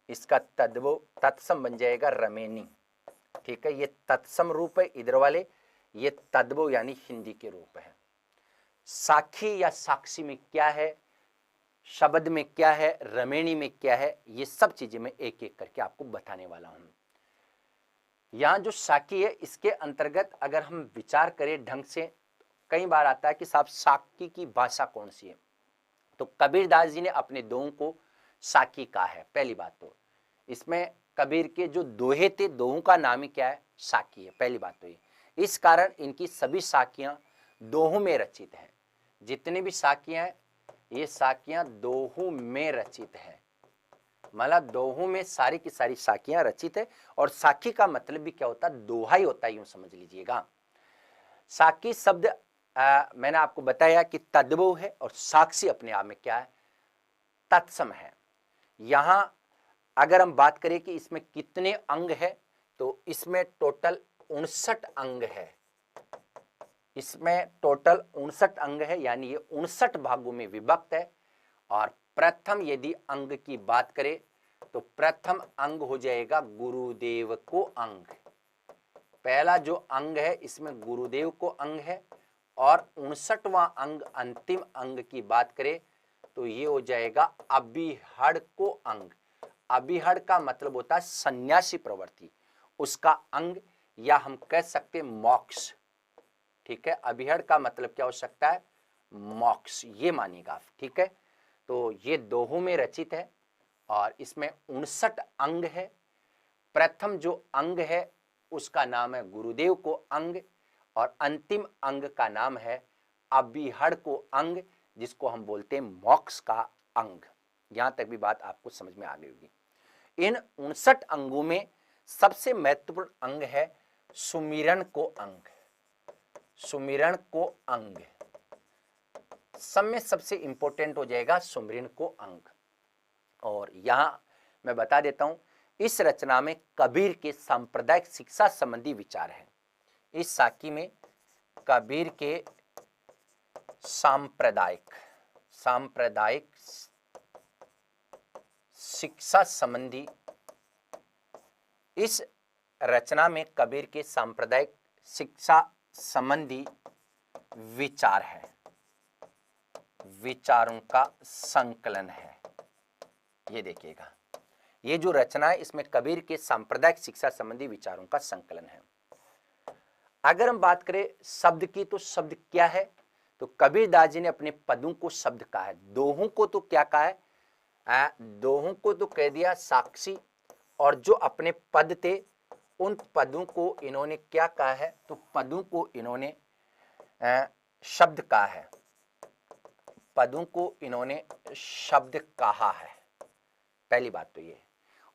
इसका तद्भव तत्सम बन जाएगा रमेनी। ठीक है, ये तत्सम रूप है इधर वाले, ये तद्भव यानी हिंदी के रूप है। साखी या साक्षी में क्या है, शब्द में क्या है, रमेणी में क्या है, ये सब चीजें मैं एक एक करके आपको बताने वाला हूं। यहां जो साखी है इसके अंतर्गत अगर हम विचार करें ढंग से, कई बार आता है कि साहब साखी की भाषा कौन सी है, तो कबीर दास जी ने अपने दोहों को साखी कहा है। पहली बात तो इसमें कबीर के जो दोहे थे, दोहों का नाम ही क्या है? साखी है। पहली बात तो ये, इस कारण इनकी सभी साखियां दोहों में रचित हैं। जितनी भी साखियां हैं ये साखियां दोहों में रचित है, मतलब दोहों में सारी की सारी साखियां रचित है। और साखी का मतलब भी क्या होता है? दोहा ही होता है, यूं समझ लीजिएगा। साखी शब्द मैंने आपको बताया कि तद्भव है, और साक्षी अपने आप में क्या है? तत्सम है। यहां अगर हम बात करें कि इसमें कितने अंग है, तो इसमें टोटल 59 अंग है। इसमें टोटल 59 अंग है, यानी ये 59 भागों में विभक्त है। और प्रथम यदि अंग की बात करें तो प्रथम अंग हो जाएगा गुरुदेव को अंग। पहला जो अंग है इसमें गुरुदेव को अंग है। और 59वां अंग, अंतिम अंग की बात करें तो ये हो जाएगा अभिहड़ को अंग। अभिहड़ का मतलब होता है सन्यासी प्रवृत्ति, उसका अंग, या हम कह सकते मोक्ष। ठीक है। अभिहड़ का मतलब क्या हो सकता है, मोक्ष, ये मानिएगा आप, ठीक है। तो ये दोहों में रचित है और इसमें 59 अंग है। प्रथम जो अंग है उसका नाम है गुरुदेव को अंग और अंतिम अंग का नाम है अभिहड़ को अंग, जिसको हम बोलते हैं मोक्ष का अंग। यहां तक भी बात आपको समझ में आ गई होगी। इन 59 अंगों में सबसे महत्वपूर्ण अंग है सुमिरन को अंग। सुमिरन को अंग सब में सबसे इंपॉर्टेंट हो जाएगा सुमिरन को अंग। और यहां मैं बता देता हूं, इस रचना में कबीर के सांप्रदायिक शिक्षा संबंधी विचार हैं। इस साखी में कबीर के सांप्रदायिक शिक्षा संबंधी, इस रचना में कबीर के सांप्रदायिक शिक्षा संबंधी विचार है, विचारों का संकलन है। ये देखिएगा, ये जो रचना है इसमें कबीर के सांप्रदायिक शिक्षा संबंधी विचारों का संकलन है। अगर हम बात करें शब्द की, तो शब्द क्या है, तो कबीरदास जी ने अपने पदों को शब्द कहा है। दोहों को तो क्या कहा है, दोहों को तो कह दिया साक्षी, और जो अपने पद थे उन पदों को इन्होंने क्या कहा है, तो पदों को इन्होंने शब्द कहा है। पदों को इन्होंने शब्द कहा है, पहली बात तो ये।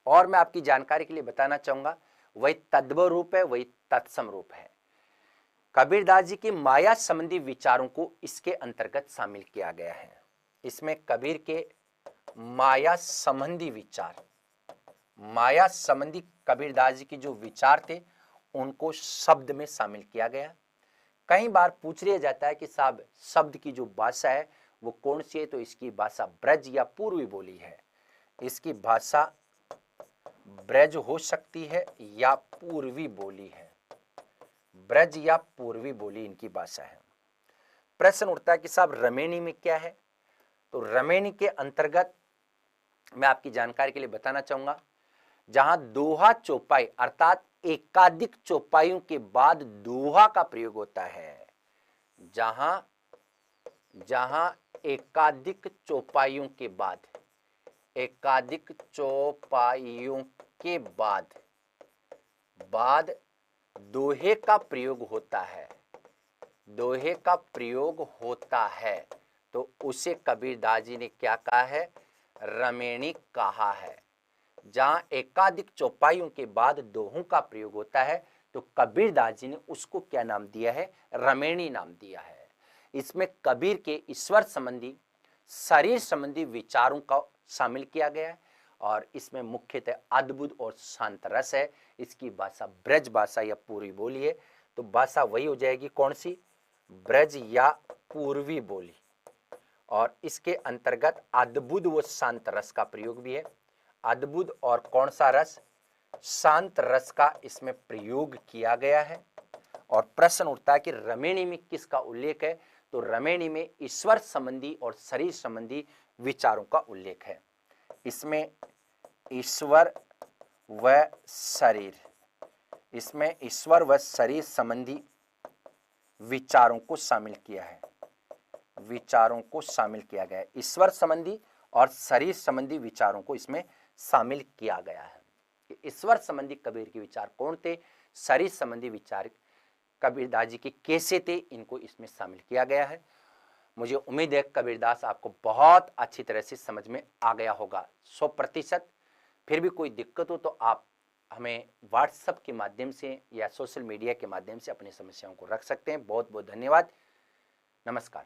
और मैं आपकी जानकारी के लिए बताना चाहूंगा, वही तद्भव रूप है, वही तत्सम रूप है। कबीरदास जी की माया संबंधी विचारों को इसके अंतर्गत शामिल किया गया है। इसमें कबीर के माया संबंधी विचार, माया संबंधी कबीरदास जी की जो विचार थे उनको शब्द में शामिल किया गया। कई बार पूछ लिया जाता है कि साहब शब्द की जो भाषा है वो कौन सी है, तो इसकी भाषा ब्रज या पूर्वी बोली है। इसकी भाषा ब्रज हो सकती है या पूर्वी बोली है, ब्रज या पूर्वी बोली इनकी भाषा है। प्रश्न उठता है कि साहब रमेणी में क्या है, तो रमेणी के अंतर्गत मैं आपकी जानकारी के लिए बताना चाहूंगा, जहां दोहा चौपाई अर्थात एकाधिक चौपाइयों के बाद दोहा का प्रयोग होता है, जहां एकाधिक चौपाइयों के बाद, एकाधिक चौपाइयों के बाद दोहे का प्रयोग होता है, दोहे का प्रयोग होता है, तो उसे कबीरदास जी ने क्या कहा है, रमेणी कहा है। जहां एकाधिक चौपाइयों के बाद दोहों का प्रयोग होता है तो कबीरदास जी ने उसको क्या नाम दिया है, रमेणी नाम दिया है। इसमें कबीर के ईश्वर संबंधी, शरीर संबंधी विचारों का शामिल किया गया है और इसमें मुख्यतः अद्भुत और शांत रस है। इसकी भाषा ब्रज भाषा या पूर्वी बोली है, तो भाषा वही हो जाएगी कौन सी, ब्रज या पूर्वी बोली। और इसके अंतर्गत अद्भुत व शांत रस का प्रयोग भी है। अद्भुत और कौन सा रस, शांत रस का इसमें प्रयोग किया गया है। और प्रश्न उठता है कि रमेणी में किसका उल्लेख है, तो रमेणी में ईश्वर संबंधी और शरीर संबंधी विचारों का उल्लेख है। इसमें ईश्वर व शरीर, इसमें ईश्वर व शरीर संबंधी विचारों को शामिल किया है, विचारों को शामिल किया गया है। ईश्वर संबंधी और शरीर संबंधी विचारों को इसमें शामिल किया गया है। कि ईश्वर संबंधी कबीर के विचार कौन थे, शरीर संबंधी विचार कबीरदास जी के कैसे थे, इनको इसमें शामिल किया गया है। मुझे उम्मीद है कबीरदास आपको बहुत अच्छी तरह से समझ में आ गया होगा 100%। फिर भी कोई दिक्कत हो तो आप हमें व्हाट्सएप के माध्यम से या सोशल मीडिया के माध्यम से अपनी समस्याओं को रख सकते हैं। बहुत बहुत धन्यवाद, नमस्कार।